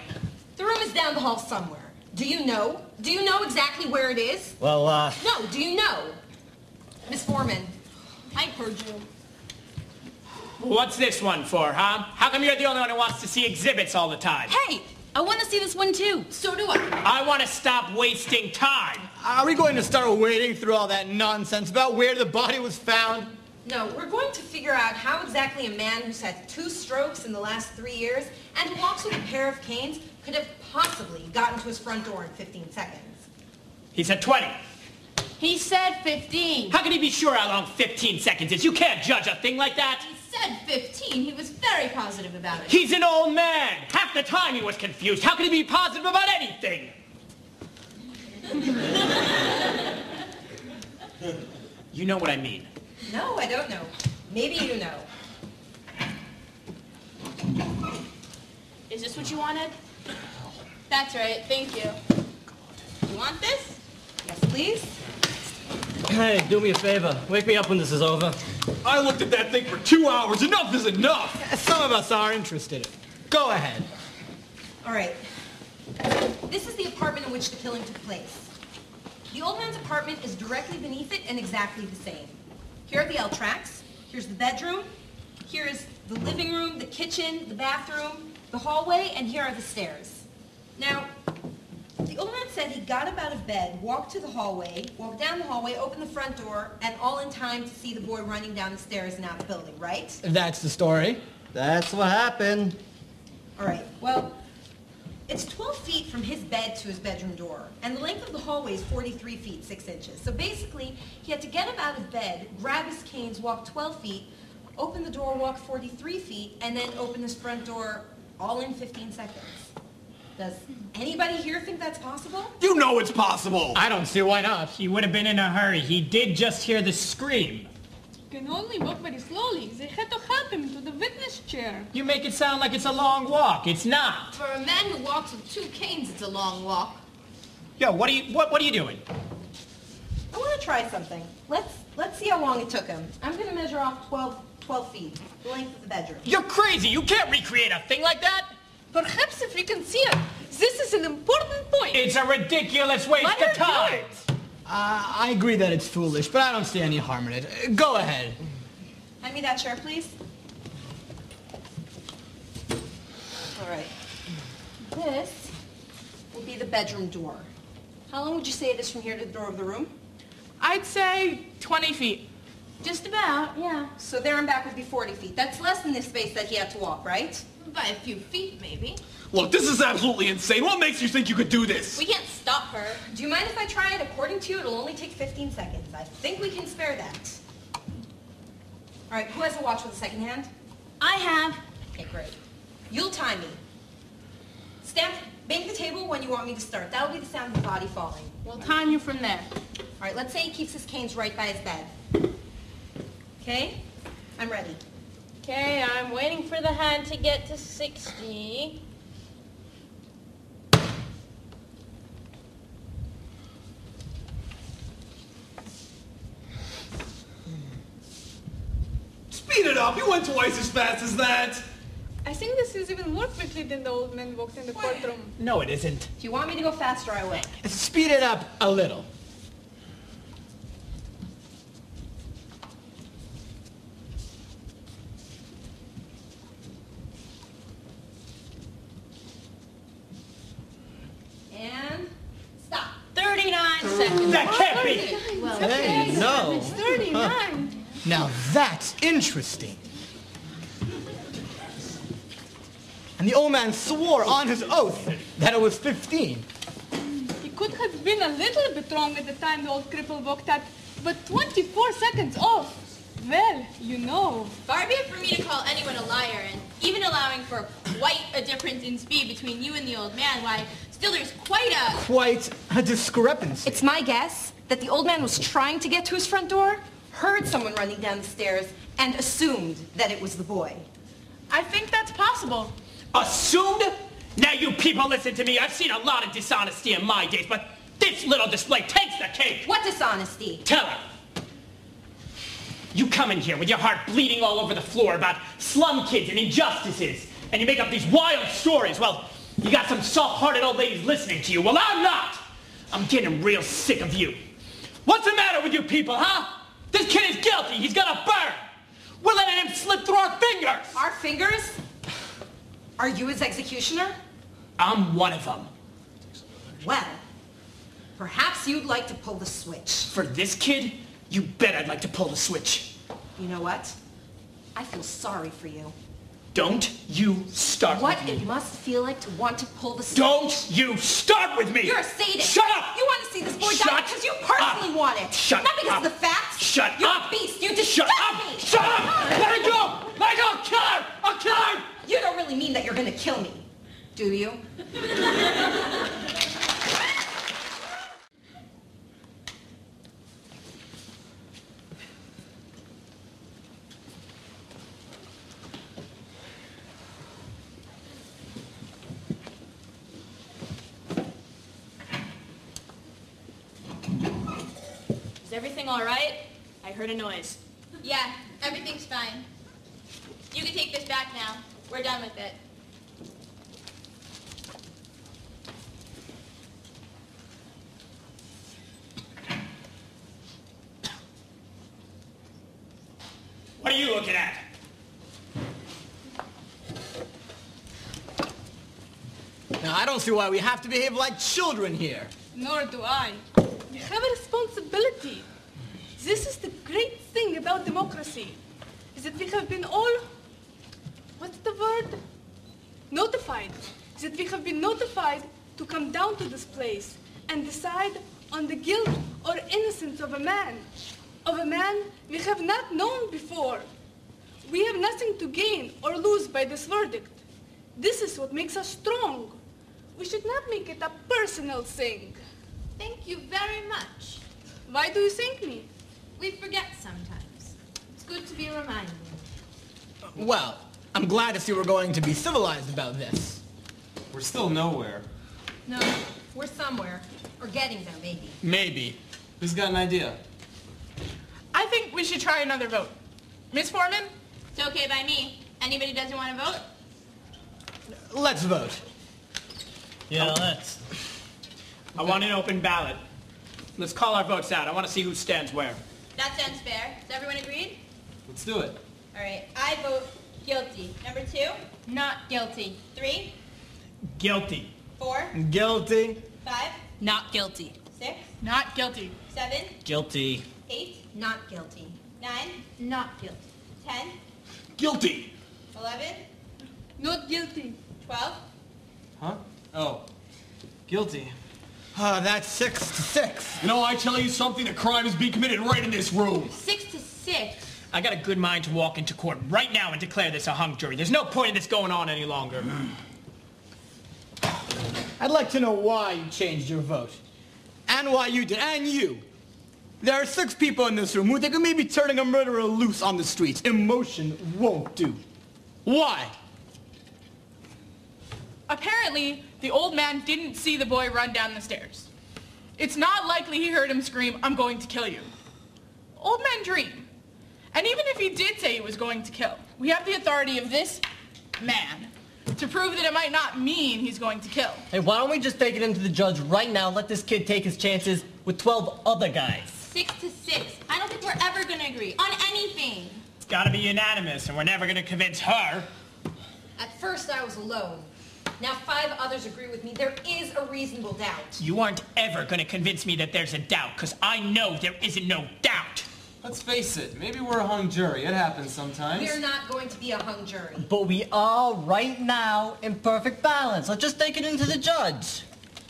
The room is down the hall somewhere. Do you know? Do you know exactly where it is? Well, No, do you know? Miss Foreman. I heard you. What's this one for, huh? How come you're the only one who wants to see exhibits all the time? Hey, I want to see this one too. So do I. I want to stop wasting time. Are we going to start wading through all that nonsense about where the body was found? No, we're going to figure out how exactly a man who's had 2 strokes in the last 3 years and who walks with a pair of canes could have possibly gotten to his front door in 15 seconds. He said 20. He said 15. How can he be sure how long 15 seconds is? You can't judge a thing like that. He said 15. He was very positive about it. He's an old man. Half the time he was confused. How can he be positive about anything? You know what I mean. No, I don't know. Maybe you know. Is this what you wanted? That's right. Thank you. You want this? Yes, please. hey, do me a favor. Wake me up when this is over. I looked at that thing for 2 hours. Enough is enough. Some of us are interested. Go ahead. All right. This is the apartment in which the killing took place. The old man's apartment is directly beneath it and exactly the same. Here are the L tracks. Here's the bedroom. Here is the living room, the kitchen, the bathroom, the hallway, and here are the stairs. Now, the old man said he got up out of bed, walked to the hallway, walked down the hallway, opened the front door, and all in time to see the boy running down the stairs and out the building, right? That's the story. That's what happened. All right, well, it's 12 feet from his bed to his bedroom door, and the length of the hallway is 43 feet, 6 inches. So basically, he had to get up out of bed, grab his canes, walk 12 feet, open the door, walk 43 feet, and then open his front door all in 15 seconds. Does anybody here think that's possible? You know it's possible. I don't see why not. He would have been in a hurry. He did just hear the scream. Can only walk very slowly. They had to help him to the witness chair. You make it sound like it's a long walk. It's not. For a man who walks with 2 canes, it's a long walk. Yo, what are you doing? I want to try something. Let's see how long it took him. I'm going to measure off 12 feet, the length of the bedroom. You're crazy. You can't recreate a thing like that. Perhaps if we can see it. This is an important point. It's a ridiculous waste Let her of time. do I agree that it's foolish, but I don't see any harm in it. Go ahead. Hand me that chair, please. All right. This will be the bedroom door. How long would you say it is from here to the door of the room? I'd say 20 feet. Just about, yeah. So there and back would be 40 feet. That's less than the space that he had to walk, right? By a few feet, maybe. Look, this is absolutely insane. What makes you think you could do this? We can't stop her. Do you mind if I try it? According to you, it'll only take 15 seconds. I think we can spare that. All right, who has a watch with a second hand? I have. Okay, great. You'll time me. Stamp, bang the table when you want me to start. That'll be the sound of the body falling. We'll time you from there. All right, let's say he keeps his canes right by his bed. Okay? I'm ready. Okay, I'm waiting for the hand to get to 60. Speed it up. You went twice as fast as that. I think this is even more quickly than the old man walked in the courtroom. No, it isn't. If you want me to go faster, I will. Speed it up a little. And stop. 39 seconds. That can't be. Well, Hey, no. It's 39. Now that's interesting. And the old man swore on his oath that it was 15. He could have been a little bit wrong at the time the old cripple walked out, but 24 seconds off. Well, you know. Far be it for me to call anyone a liar, and even allowing for quite a difference in speed between you and the old man, why, still there's quite a discrepancy. It's my guess that the old man was trying to get to his front door, heard someone running down the stairs, and assumed that it was the boy. I think that's possible. Assumed? Now you people listen to me. I've seen a lot of dishonesty in my days, but this little display takes the cake. What dishonesty? Tell her. You come in here with your heart bleeding all over the floor about slum kids and injustices, and you make up these wild stories. Well, you got some soft-hearted old ladies listening to you. Well, I'm not. I'm getting real sick of you. What's the matter with you people, huh? This kid is guilty. He's gonna burn. We're letting him slip through our fingers. Our fingers? Are you his executioner? I'm one of them. Well, perhaps you'd like to pull the switch. For this kid, you bet I'd like to pull the switch. You know what? I feel sorry for you. Don't you start What with me. it must feel like to want to pull the switch. Don't you start with me! You're a sadist. Shut up! You want to see this boy die Shut because you personally up. want it. Shut Not because up. of the facts. Shut You're up! a beast. You Shut disgust up! me. Shut up! Let her go! Let her go! Kill her! I'll kill her! You don't really mean that you're going to kill me, do you? Is everything all right? I heard a noise. Yeah, everything's fine. You can take this back now. We're done with it. What are you looking at? Now, I don't see why we have to behave like children here. Nor do I. You have a responsibility. This is the great thing about democracy, is that we have been all, what's the word? Notified. That we have been notified to come down to this place and decide on the guilt or innocence of a man. Of a man we have not known before. We have nothing to gain or lose by this verdict. This is what makes us strong. We should not make it a personal thing. Thank you very much. Why do you thank me? We forget sometimes. It's good to be reminded. Well, I'm glad to see we're going to be civilized about this. We're still nowhere. No, we're somewhere. Or getting there, maybe. Maybe. Who's got an idea? I think we should try another vote. Miss Foreman? It's okay by me. Anybody doesn't want to vote? Let's vote. Yeah, let's. I want an open ballot. Let's call our votes out. I want to see who stands where. That sounds fair. Is everyone agreed? Let's do it. All right. I vote guilty. Number 2? Not guilty. 3? Guilty. 4? Guilty. 5? Not guilty. 6? Not guilty. 7? Guilty. 8? Not guilty. 9? Not guilty. 10? Guilty. 11? Not guilty. 12? Huh? Oh. Guilty. That's 6-6. You know, I tell you something, the crime is being committed right in this room. 6 to 6. I got a good mind to walk into court right now and declare this a hung jury. There's no point in this going on any longer. I'd like to know why you changed your vote. And why you did. And you. There are 6 people in this room who think of maybe turning a murderer loose on the streets. Emotion won't do. Why? Apparently, the old man didn't see the boy run down the stairs. It's not likely he heard him scream, "I'm going to kill you." Old men dream. And even if he did say he was going to kill, we have the authority of this man. To prove that it might not mean he's going to kill. Hey, why don't we just take it into the judge right now, let this kid take his chances with 12 other guys? 6-6. I don't think we're ever going to agree on anything. It's gotta be unanimous, and we're never gonna convince her. At first I was alone. Now 5 others agree with me. There is a reasonable doubt. You aren't ever gonna convince me that there's a doubt, because I know there isn't no doubt. Let's face it, maybe we're a hung jury. It happens sometimes. We're not going to be a hung jury. But we are right now in perfect balance. Let's just take it into the judge.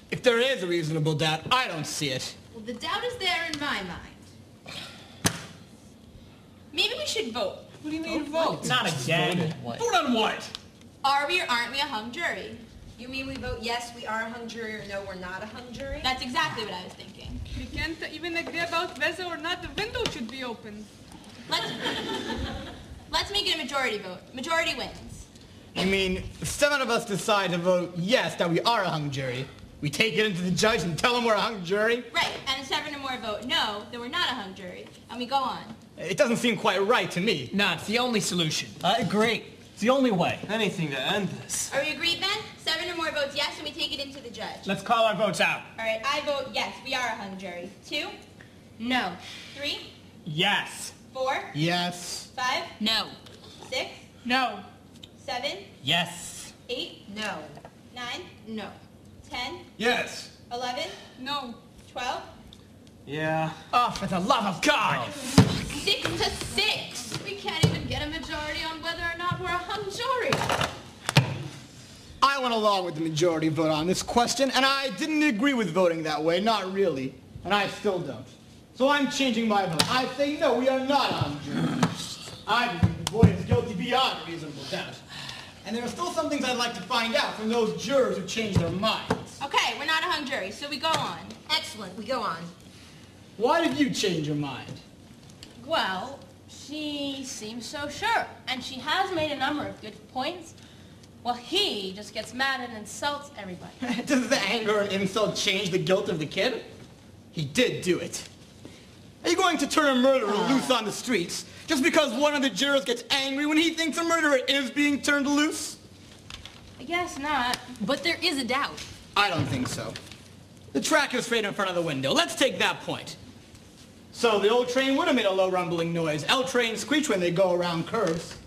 If there is a reasonable doubt, I don't see it. Well, the doubt is there in my mind. Maybe we should vote. What do you mean vote? Not again. What? Vote on what? Are we or aren't we a hung jury? You mean we vote yes, we are a hung jury, or no, we're not a hung jury? That's exactly what I was thinking. We can't even agree about whether or not the window should be open. Let's make it a majority vote. Majority wins. You mean, if 7 of us decide to vote yes that we are a hung jury, we take it into the judge and tell him we're a hung jury? Right, and if 7 or more vote no, then we're not a hung jury, and we go on. It doesn't seem quite right to me. No, it's the only solution. I agree. It's the only way. Anything to end this. Are we agreed then? 7 or more votes yes, and we take it into the judge. Let's call our votes out. All right, I vote yes, we are a hung jury. 2? No. 3? Yes. 4? Yes. 5? No. 6? No. 7? Yes. 8? No. 9? No. 10? Yes. 11? No. 12? Yeah. Oh, for the love of God! 6-6. We can't even get a majority on whether or not we're a hung jury. I went along with the majority vote on this question, and I didn't agree with voting that way, not really. And I still don't. So I'm changing my vote. I say no, we are not a hung jury. I believe the boy is guilty beyond reasonable doubt. And there are still some things I'd like to find out from those jurors who changed their minds. Okay, we're not a hung jury, so we go on. Excellent, we go on. Why did you change your mind? Well, she seems so sure, and she has made a number of good points. Well, he just gets mad and insults everybody. Does the anger and insult change the guilt of the kid? He did do it. Are you going to turn a murderer loose on the streets just because one of the jurors gets angry when he thinks a murderer is being turned loose? I guess not. But there is a doubt. I don't think so. The track is straight in front of the window. Let's take that point. So the old train would have made a low rumbling noise. L trains screech when they go around curves.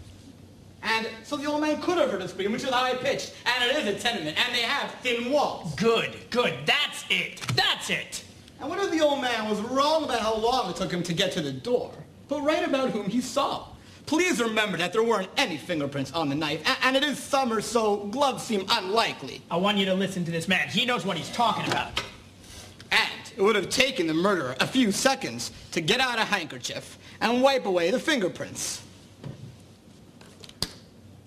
And so the old man could have heard a scream, which is high-pitched. And it is a tenement, and they have thin walls. Good, good. That's it. That's it. And what if the old man was wrong about how long it took him to get to the door, but right about whom he saw? Please remember that there weren't any fingerprints on the knife, and it is summer, so gloves seem unlikely. I want you to listen to this man. He knows what he's talking about. And it would have taken the murderer a few seconds to get out a handkerchief and wipe away the fingerprints.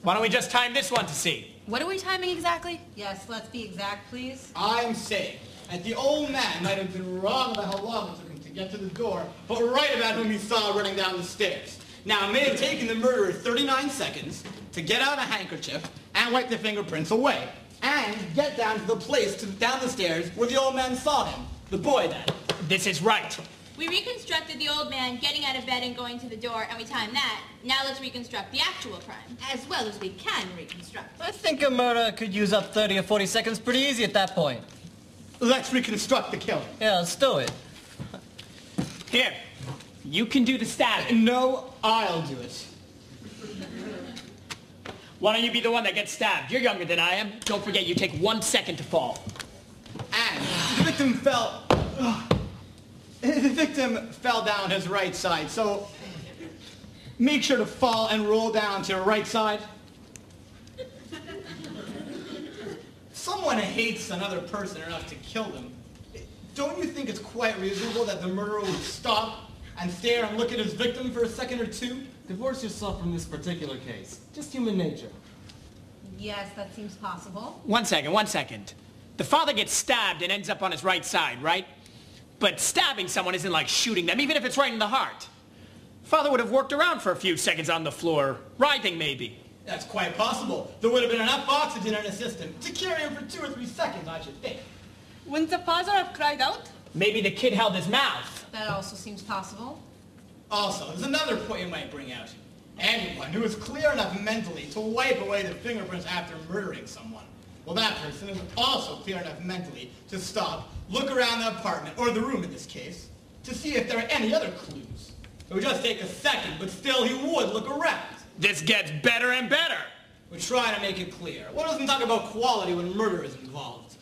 Why don't we just time this one to see? What are we timing exactly? Yes, let's be exact, please. I'm saying that the old man might have been wrong about how long it took him to get to the door, but right about whom he saw running down the stairs. Now, it may have taken the murderer 39 seconds to get out a handkerchief and wipe the fingerprints away, and get down to the place down the stairs where the old man saw him. The boy, then. This is right. We reconstructed the old man getting out of bed and going to the door, and we timed that. Now let's reconstruct the actual crime, as well as we can reconstruct. I think a murderer could use up 30 or 40 seconds pretty easy at that point. Let's reconstruct the killing. Yeah, let's do it. Here, you can do the stabbing. No, I'll do it. Why don't you be the one that gets stabbed? You're younger than I am. Don't forget, you take 1 second to fall. And the victim fell... The victim fell down his right side, so make sure to fall and roll down to your right side. Someone hates another person enough to kill them. Don't you think it's quite reasonable that the murderer would stop and stare and look at his victim for a second or two? Divorce yourself from this particular case. Just human nature. Yes, that seems possible. 1 second, 1 second. The father gets stabbed and ends up on his right side, right? But stabbing someone isn't like shooting them, even if it's right in the heart. Father would have worked around for a few seconds on the floor, writhing maybe. That's quite possible. There would have been enough oxygen in his system to carry him for 2 or 3 seconds, I should think. Wouldn't the father have cried out? Maybe the kid held his mouth. That also seems possible. Also, there's another point you might bring out. Anyone who is clear enough mentally to wipe away the fingerprints after murdering someone. Well, that person is also clear enough mentally to stop, look around the apartment, or the room in this case, to see if there are any other clues. It would just take a second, but still he would look around. This gets better and better. We're trying to make it clear. One doesn't talk about quality when murder is involved.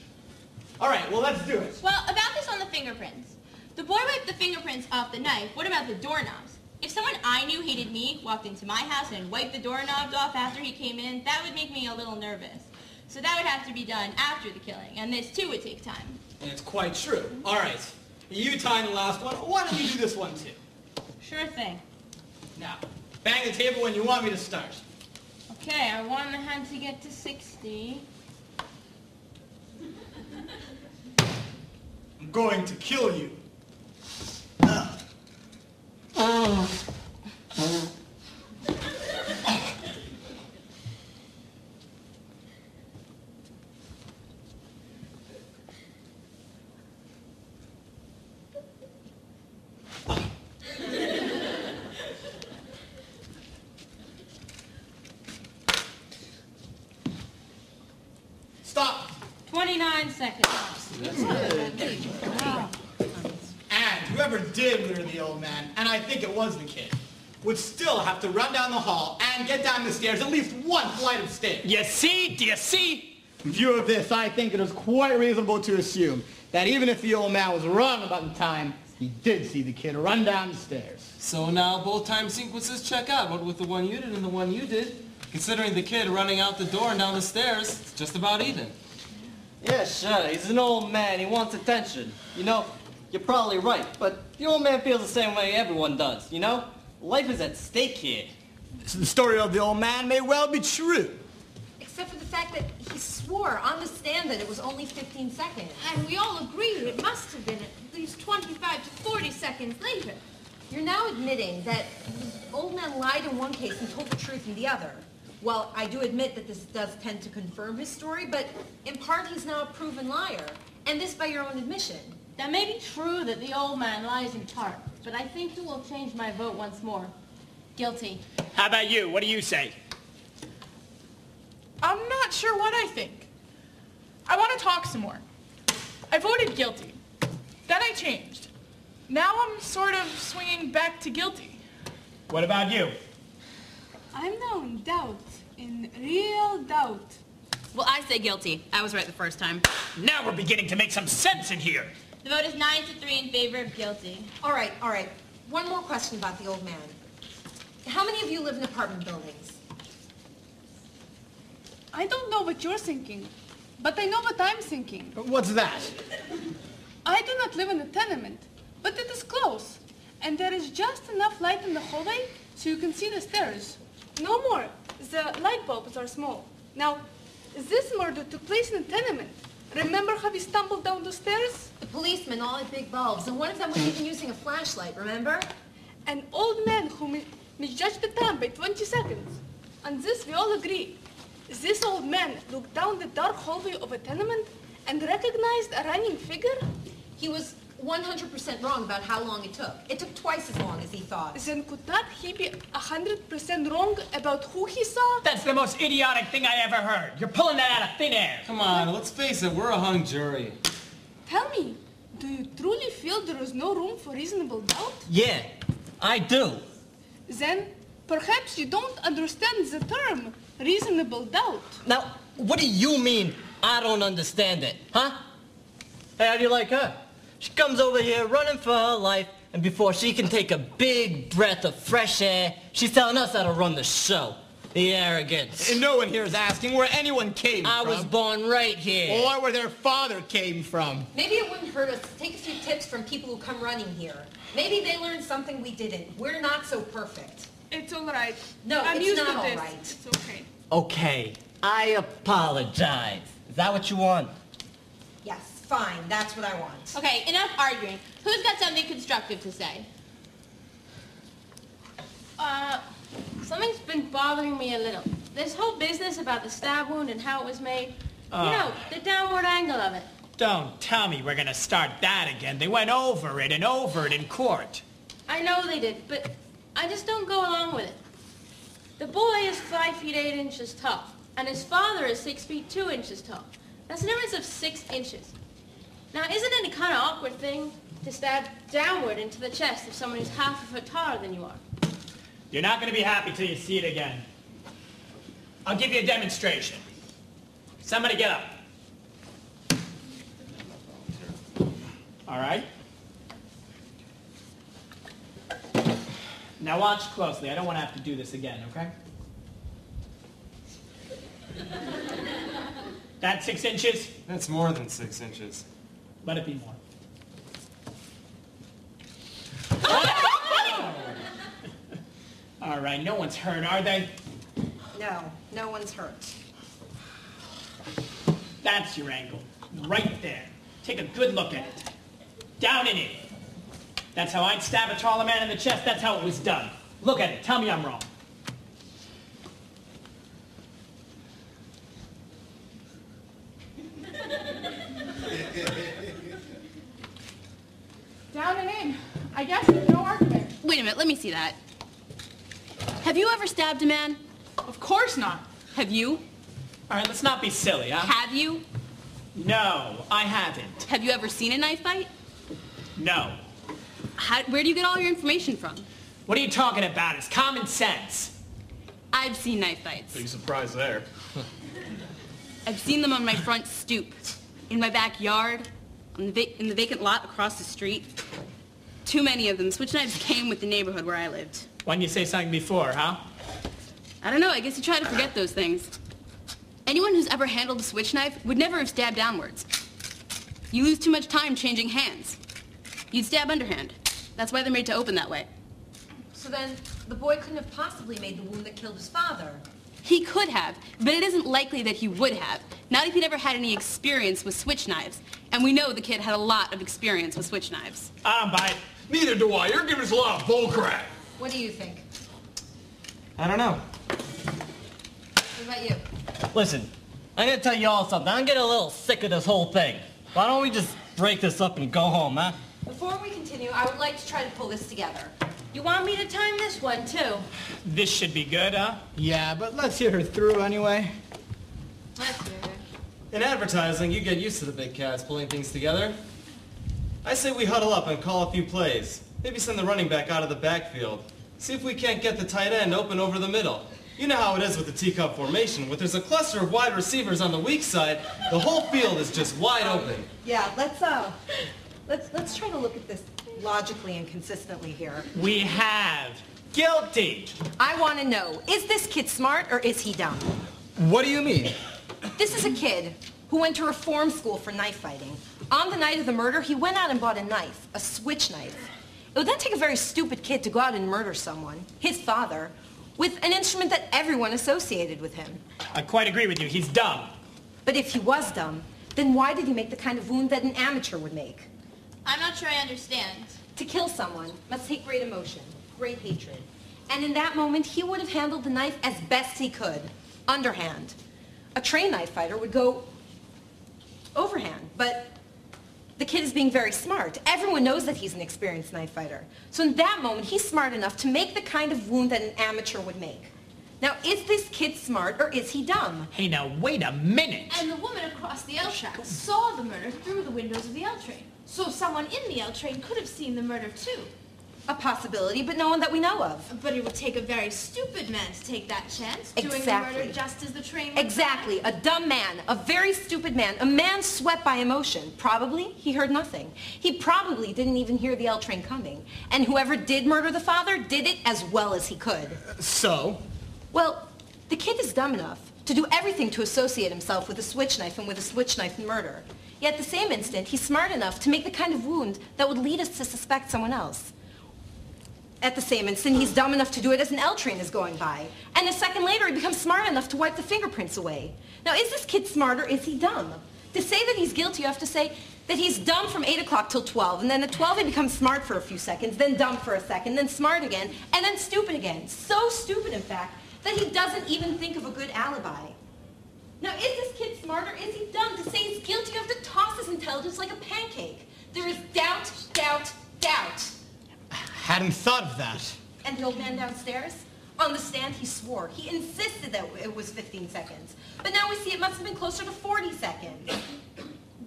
All right, well, let's do it. Well, about this on the fingerprints. The boy wiped the fingerprints off the knife. What about the doorknobs? If someone I knew hated me walked into my house and wiped the doorknobs off after he came in, that would make me a little nervous. So that would have to be done after the killing, and this too would take time. And it's quite true. All right, you tying the last one. Why don't you do this one too? Sure thing. Now, bang the table when you want me to start. Okay, I want the hand to get to 60. I'm going to kill you. Stop. 29 seconds. And whoever did murder the old man, and I think it was the kid, would still have to run down the hall and get down the stairs, at least one flight of stairs. You see? Do you see? In view of this, I think it is quite reasonable to assume that even if the old man was wrong about the time, he did see the kid run down the stairs. So now both time sequences check out, what with the one you did and the one you did. Considering the kid running out the door and down the stairs, it's just about even. Yeah, sure. He's an old man. He wants attention. You know, you're probably right, but the old man feels the same way everyone does, you know? Life is at stake here. The story of the old man may well be true. Except for the fact that he swore on the stand that it was only 15 seconds. And we all agree it must have been at least 25 to 40 seconds later. You're now admitting that the old man lied in one case and told the truth in the other. Well, I do admit that this does tend to confirm his story, but in part he's now a proven liar. And this by your own admission. That may be true that the old man lies in part, but I think you will change my vote once more. Guilty. How about you? What do you say? I'm not sure what I think. I want to talk some more. I voted guilty. Then I changed. Now I'm sort of swinging back to guilty. What about you? I'm now in doubt, in real doubt. Well, I say guilty. I was right the first time. Now we're beginning to make some sense in here. The vote is 9 to 3 in favor of guilty. All right. One more question about the old man. How many of you live in apartment buildings? I don't know what you're thinking, but I know what I'm thinking. What's that? I do not live in a tenement, but it is close, and there is just enough light in the hallway so you can see the stairs. No more. The light bulbs are small. Now, this murder took place in a tenement. Remember how we stumbled down the stairs? The policemen all had big bulbs, and one of them was even using a flashlight, remember? An old man who misjudged the time by 20 seconds. On this we all agree. This old man looked down the dark hallway of a tenement and recognized a running figure? He was 100% wrong about how long it took. It took twice as long as he thought. Then could not he be 100% wrong about who he saw? That's the most idiotic thing I ever heard. You're pulling that out of thin air. Come on, let's face it, we're a hung jury. Tell me, do you truly feel there is no room for reasonable doubt? Yeah, I do. Then perhaps you don't understand the term reasonable doubt. Now, what do you mean I don't understand it, huh? Hey, how do you like her? She comes over here running for her life, and before she can take a big breath of fresh air, she's telling us how to run the show. The arrogance. And no one here is asking where anyone came from. I was born right here. Or where their father came from. Maybe it wouldn't hurt us to take a few tips from people who come running here. Maybe they learned something we didn't. We're not so perfect. It's all right. No, I'm it's used not to all this. right. It's okay. Okay, I apologize. Is that what you want? Yes, fine. That's what I want. Okay, enough arguing. Who's got something constructive to say? Something's been bothering me a little. This whole business about the stab wound and how it was made. You know, the downward angle of it. Don't tell me we're gonna start that again. They went over it in court. I know they did, but I just don't go along with it. The boy is 5 feet 8 inches tall, and his father is 6 feet 2 inches tall. That's a difference of 6 inches. Now, isn't it a kind of awkward thing to stab downward into the chest if someone is half a foot taller than you are? You're not going to be happy till you see it again. I'll give you a demonstration. Somebody get up. All right. Now watch closely. I don't want to have to do this again, okay? That's 6 inches. That's more than 6 inches. Let it be more. All right, no one's hurt, are they? No, no one's hurt. That's your angle. Right there. Take a good look at it. Down in it. That's how I'd stab a taller man in the chest. That's how it was done. Look at it. Tell me I'm wrong. Down and in. I guess there's no argument. Wait a minute, let me see that. Have you ever stabbed a man? Of course not. Have you? All right, let's not be silly, huh? Have you? No, I haven't. Have you ever seen a knife fight? No. Where do you get all your information from? What are you talking about? It's common sense. I've seen knife fights. Big surprise there. I've seen them on my front stoop, in my backyard, in the vacant lot across the street. Too many of them. Switch knives came with the neighborhood where I lived. Why didn't you say something before, huh? I don't know, I guess you try to forget those things. Anyone who's ever handled a switch knife would never have stabbed downwards. You lose too much time changing hands. You'd stab underhand. That's why they're made to open that way. So then, the boy couldn't have possibly made the wound that killed his father. He could have, but it isn't likely that he would have. Not if he'd ever had any experience with switch knives. And we know the kid had a lot of experience with switch knives. I don't buy it. Neither do I. You're giving us a lot of bullcrap. What do you think? I don't know. What about you? Listen, I'm gonna tell you all something. I'm getting a little sick of this whole thing. Why don't we just break this up and go home, huh? Before we continue, I would like to try to pull this together. You want me to time this one, too? This should be good, huh? Yeah, but let's hear her through anyway. Let's do it. In advertising, you get used to the big cats pulling things together. I say we huddle up and call a few plays. Maybe send the running back out of the backfield. See if we can't get the tight end open over the middle. You know how it is with the teacup formation. When there's a cluster of wide receivers on the weak side, the whole field is just wide open. Yeah, let's try to look at this logically and consistently here. We have. Guilty. I want to know, is this kid smart or is he dumb? What do you mean? This is a kid who went to reform school for knife fighting. On the night of the murder, he went out and bought a knife, a switch knife. It would then take a very stupid kid to go out and murder someone, his father, with an instrument that everyone associated with him. I quite agree with you. He's dumb. But if he was dumb, then why did he make the kind of wound that an amateur would make? I'm not sure I understand. To kill someone must take great emotion, great hatred. And in that moment, he would have handled the knife as best he could, underhand. A trained knife fighter would go overhand, but the kid is being very smart. Everyone knows that he's an experienced knife fighter. So in that moment, he's smart enough to make the kind of wound that an amateur would make. Now, is this kid smart or is he dumb? Hey, now, wait a minute. And the woman across the L track saw the murder through the windows of the L train. So someone in the L train could have seen the murder too. A possibility, but no one that we know of. But it would take a very stupid man to take that chance, doing the Exactly. murder just as the train went Exactly. A dumb man, a very stupid man, a man swept by emotion. Probably he heard nothing. He probably didn't even hear the L train coming. And whoever did murder the father did it as well as he could. So? Well, the kid is dumb enough to do everything to associate himself with a switch knife and with a switch knife murder. Yet at the same instant, he's smart enough to make the kind of wound that would lead us to suspect someone else. At the same instant, he's dumb enough to do it as an L train is going by. And a second later, he becomes smart enough to wipe the fingerprints away. Now, is this kid smart or is he dumb? To say that he's guilty, you have to say that he's dumb from 8 o'clock till 12, and then at 12 he becomes smart for a few seconds, then dumb for a second, then smart again, and then stupid again. So stupid, in fact, that he doesn't even think of a good alibi. Now, is this kid smart or is he dumb? To say he's guilty, you have to toss his intelligence like a pancake. There is doubt, doubt, doubt. Hadn't thought of that. And the old man downstairs? On the stand, he swore. He insisted that it was 15 seconds. But now we see it must have been closer to 40 seconds.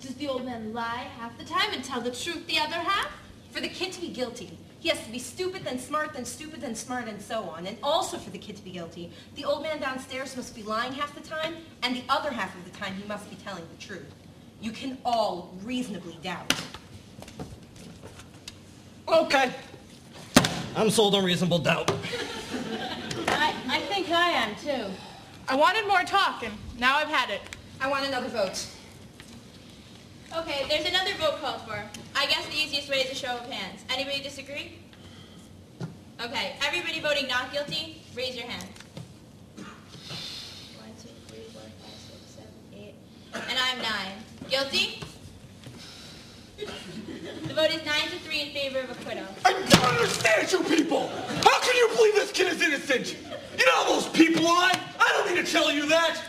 Does the old man lie half the time and tell the truth the other half? For the kid to be guilty, he has to be stupid, then smart, then stupid, then smart, and so on. And also for the kid to be guilty, the old man downstairs must be lying half the time, and the other half of the time he must be telling the truth. You can all reasonably doubt. Okay. I'm sold on reasonable doubt. I think I am, too. I wanted more talk, and now I've had it. I want another vote. Okay, there's another vote called for. I guess the easiest way is a show of hands. Anybody disagree? Okay, everybody voting not guilty, raise your hand. 1, 2, 3, 4, 5, 6, 7, 8. And I'm 9. Guilty? The vote is 9-3 in favor of acquittal. I don't understand you people! How can you believe this kid is innocent? You know how those people lie? I don't need to tell you that!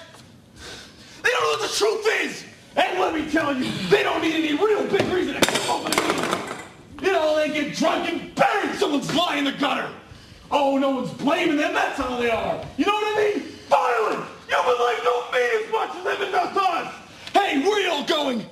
They don't know what the truth is! And let me tell you, they don't need any real big reason to come over to me. You know, they get drunk and bang, someone's lying in the gutter. Oh, no one's blaming them, that's how they are. You know what I mean? Violent! Human life don't mean as much as they've done to us! Hey, where are y'all going?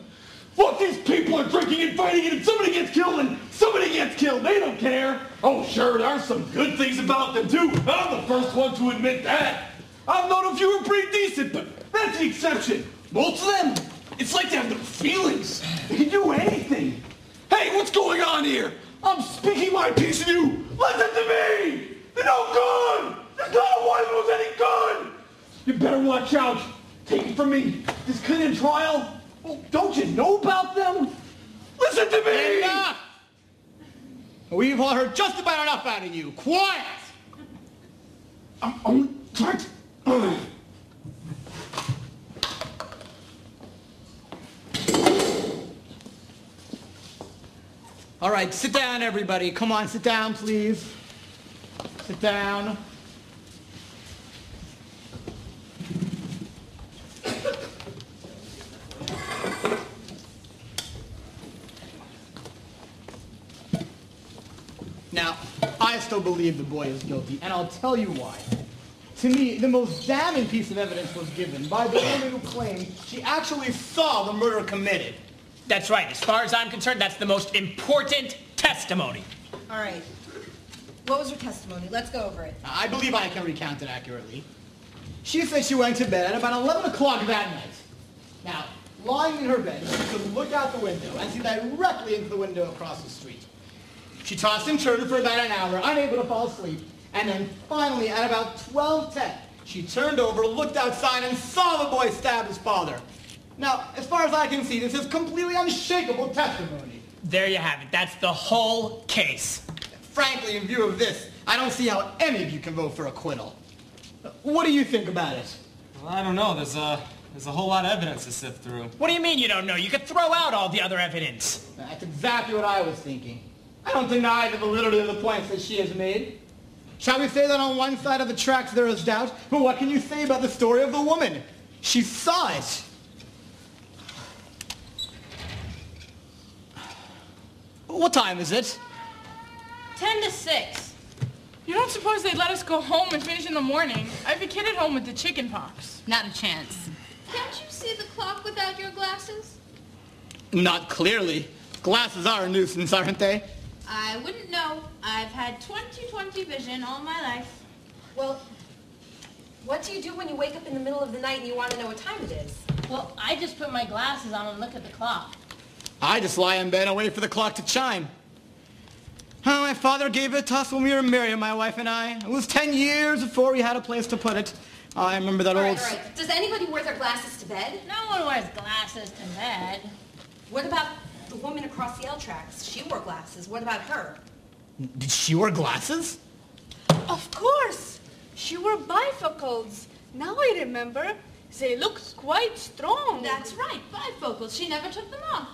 Look, these people are drinking and fighting, and somebody gets killed, and somebody gets killed. They don't care. Oh, sure, there are some good things about them, too. I'm the first one to admit that. I've known a few who are pretty decent, but that's the exception. Most of them, it's like they have no feelings. They can do anything. Hey, what's going on here? I'm speaking my piece, and you listen to me. They're no good. There's not one who's any good. You better watch out. Take it from me. This kid in trial. Well, don't you know about them? Listen to me! Enough! We've all heard just about enough out of you. Quiet! I'm only trying to... All right, sit down, everybody. Come on, sit down, please. Sit down. Now, I still believe the boy is guilty, and I'll tell you why. To me, the most damning piece of evidence was given by the woman who claimed she actually saw the murder committed. That's right. As far as I'm concerned, that's the most important testimony. All right. What was her testimony? Let's go over it. I believe I can recount it accurately. She said she went to bed at about 11 o'clock that night. Now, lying in her bed, she could look out the window and see directly into the window across the street. She tossed and turned for about an hour, unable to fall asleep, and then finally, at about 12:10, she turned over, looked outside, and saw the boy stab his father. Now, as far as I can see, this is completely unshakable testimony. There you have it. That's the whole case. Frankly, in view of this, I don't see how any of you can vote for acquittal. What do you think about it? Well, I don't know. There's a whole lot of evidence to sift through. What do you mean you don't know? You could throw out all the other evidence. That's exactly what I was thinking. I don't deny the validity of the points that she has made. Shall we say that on one side of the tracks there is doubt? But what can you say about the story of the woman? She saw it. What time is it? 10-6. You don't suppose they'd let us go home and finish in the morning? I have a kid at home with the chicken pox. Not a chance. Can't you see the clock without your glasses? Not clearly. Glasses are a nuisance, aren't they? I wouldn't know. I've had 20/20 vision all my life. Well, what do you do when you wake up in the middle of the night and you want to know what time it is? Well, I just put my glasses on and look at the clock. I just lie in bed and wait for the clock to chime. Oh, my father gave it to us when we were married, my wife and I. It was 10 years before we had a place to put it. I remember that All old... right. Does anybody wear their glasses to bed? No one wears glasses to bed. What about the woman across the L tracks? She wore glasses. What about her? Did she wear glasses? Of course. She wore bifocals. Now I remember. They looked quite strong. That's right, bifocals. She never took them off.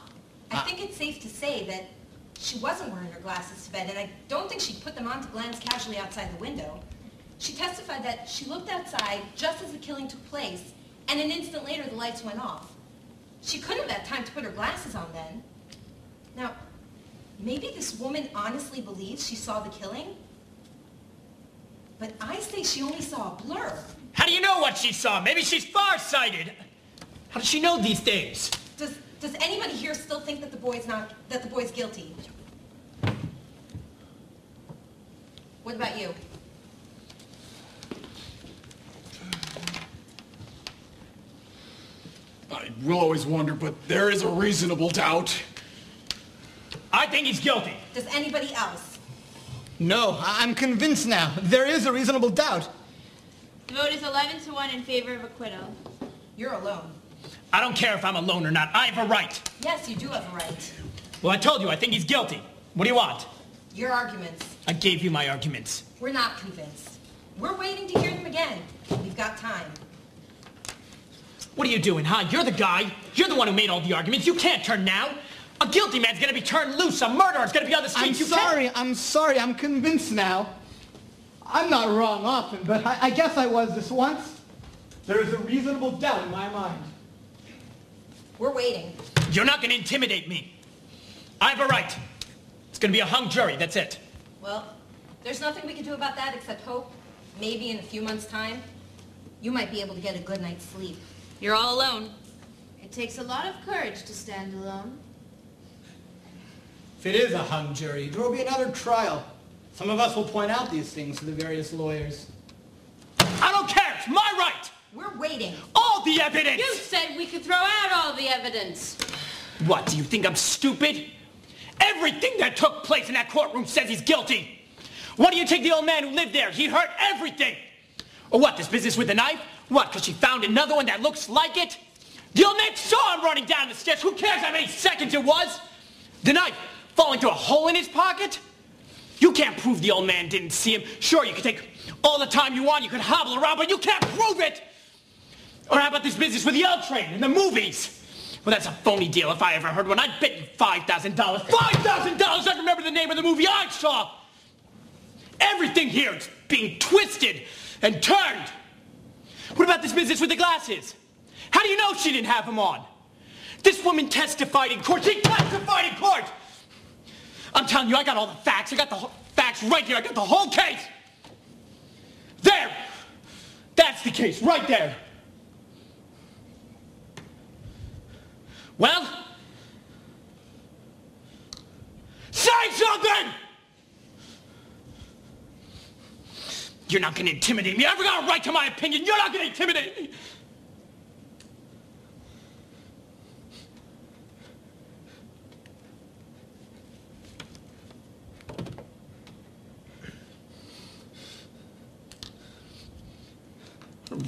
I think it's safe to say that she wasn't wearing her glasses to bed, and I don't think she put them on to glance casually outside the window. She testified that she looked outside just as the killing took place, and an instant later the lights went off. She couldn't have had time to put her glasses on then. Now, maybe this woman honestly believes she saw the killing? But I say she only saw a blur. How do you know what she saw? Maybe she's farsighted. How does she know these things? Does anybody here still think that the boy's guilty? What about you? I will always wonder, but there is a reasonable doubt. I think he's guilty. Does anybody else? No, I'm convinced now. There is a reasonable doubt. The vote is 11-1 in favor of acquittal. You're alone. I don't care if I'm alone or not. I have a right. Yes, you do have a right. Well, I told you I think he's guilty. What do you want? Your arguments. I gave you my arguments. We're not convinced. We're waiting to hear them again. We've got time. What are you doing, huh? You're the guy. You're the one who made all the arguments. You can't turn now. A guilty man's gonna be turned loose. A murderer's gonna be on the streets. I'm sorry. I'm convinced now. I'm not wrong often, but I guess I was this once. There is a reasonable doubt in my mind. We're waiting. You're not gonna intimidate me. I have a right. It's gonna be a hung jury, that's it. Well, there's nothing we can do about that except hope. Maybe in a few months' time, you might be able to get a good night's sleep. You're all alone. It takes a lot of courage to stand alone. If it is a hung jury, there will be another trial. Some of us will point out these things to the various lawyers. I don't care. It's my right. We're waiting. All the evidence. You said we could throw out all the evidence. What, do you think I'm stupid? Everything that took place in that courtroom says he's guilty. Why do you take the old man who lived there? He heard everything. Or what, this business with the knife? What, because she found another one that looks like it? The old man saw him running down the stairs. Who cares how many seconds it was? The knife falling through a hole in his pocket? You can't prove the old man didn't see him. Sure, you could take all the time you want. You could hobble around, but you can't prove it. Or how about this business with the L train and the movies? Well, that's a phony deal if I ever heard one. I'd bet you $5,000. $5,000! I remember the name of the movie I saw. Everything here is being twisted and turned. What about this business with the glasses? How do you know she didn't have them on? This woman testified in court. She testified in court! I'm telling you, I got all the facts. I got the facts right here. I got the whole case. There! That's the case, right there. Well? Say something! You're not gonna intimidate me. I've got a right to my opinion. You're not gonna intimidate me.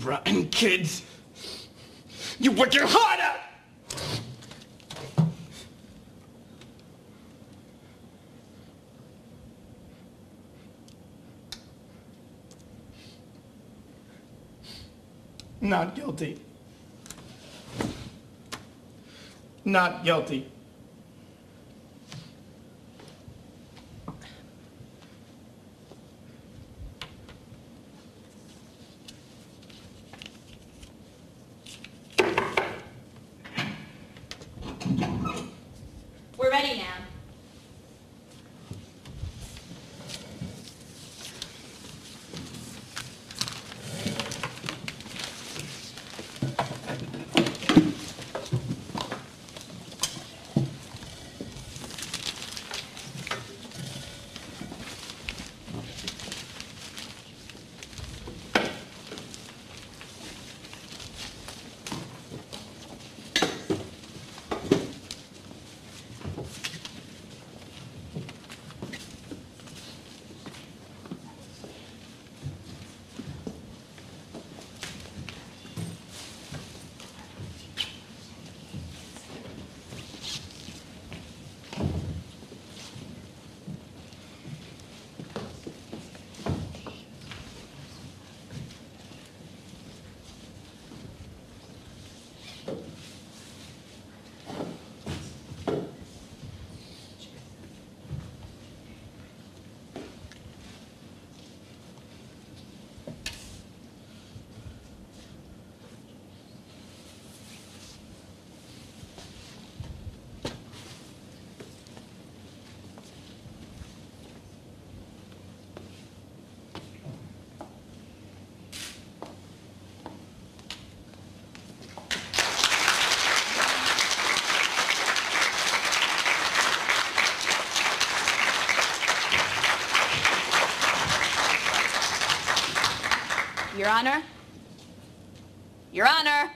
Rotten kids. You work your heart out! Not guilty. Not guilty. We're ready now. Your Honor? Your Honor?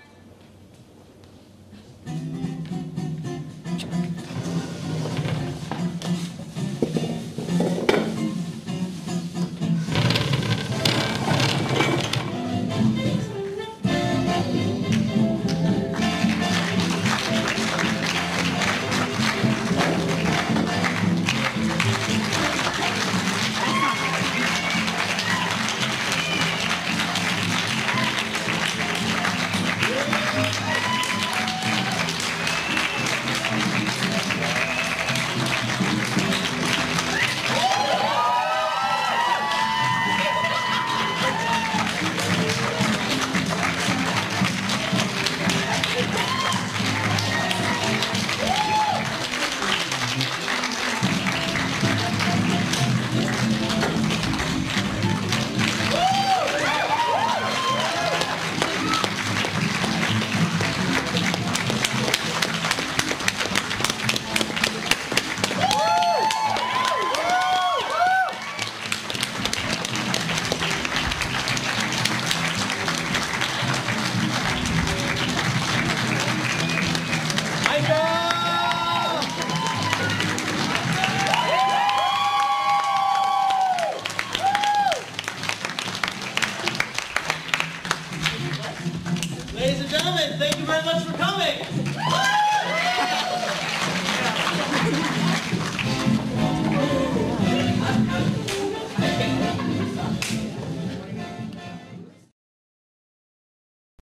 Ladies and gentlemen, thank you very much for coming.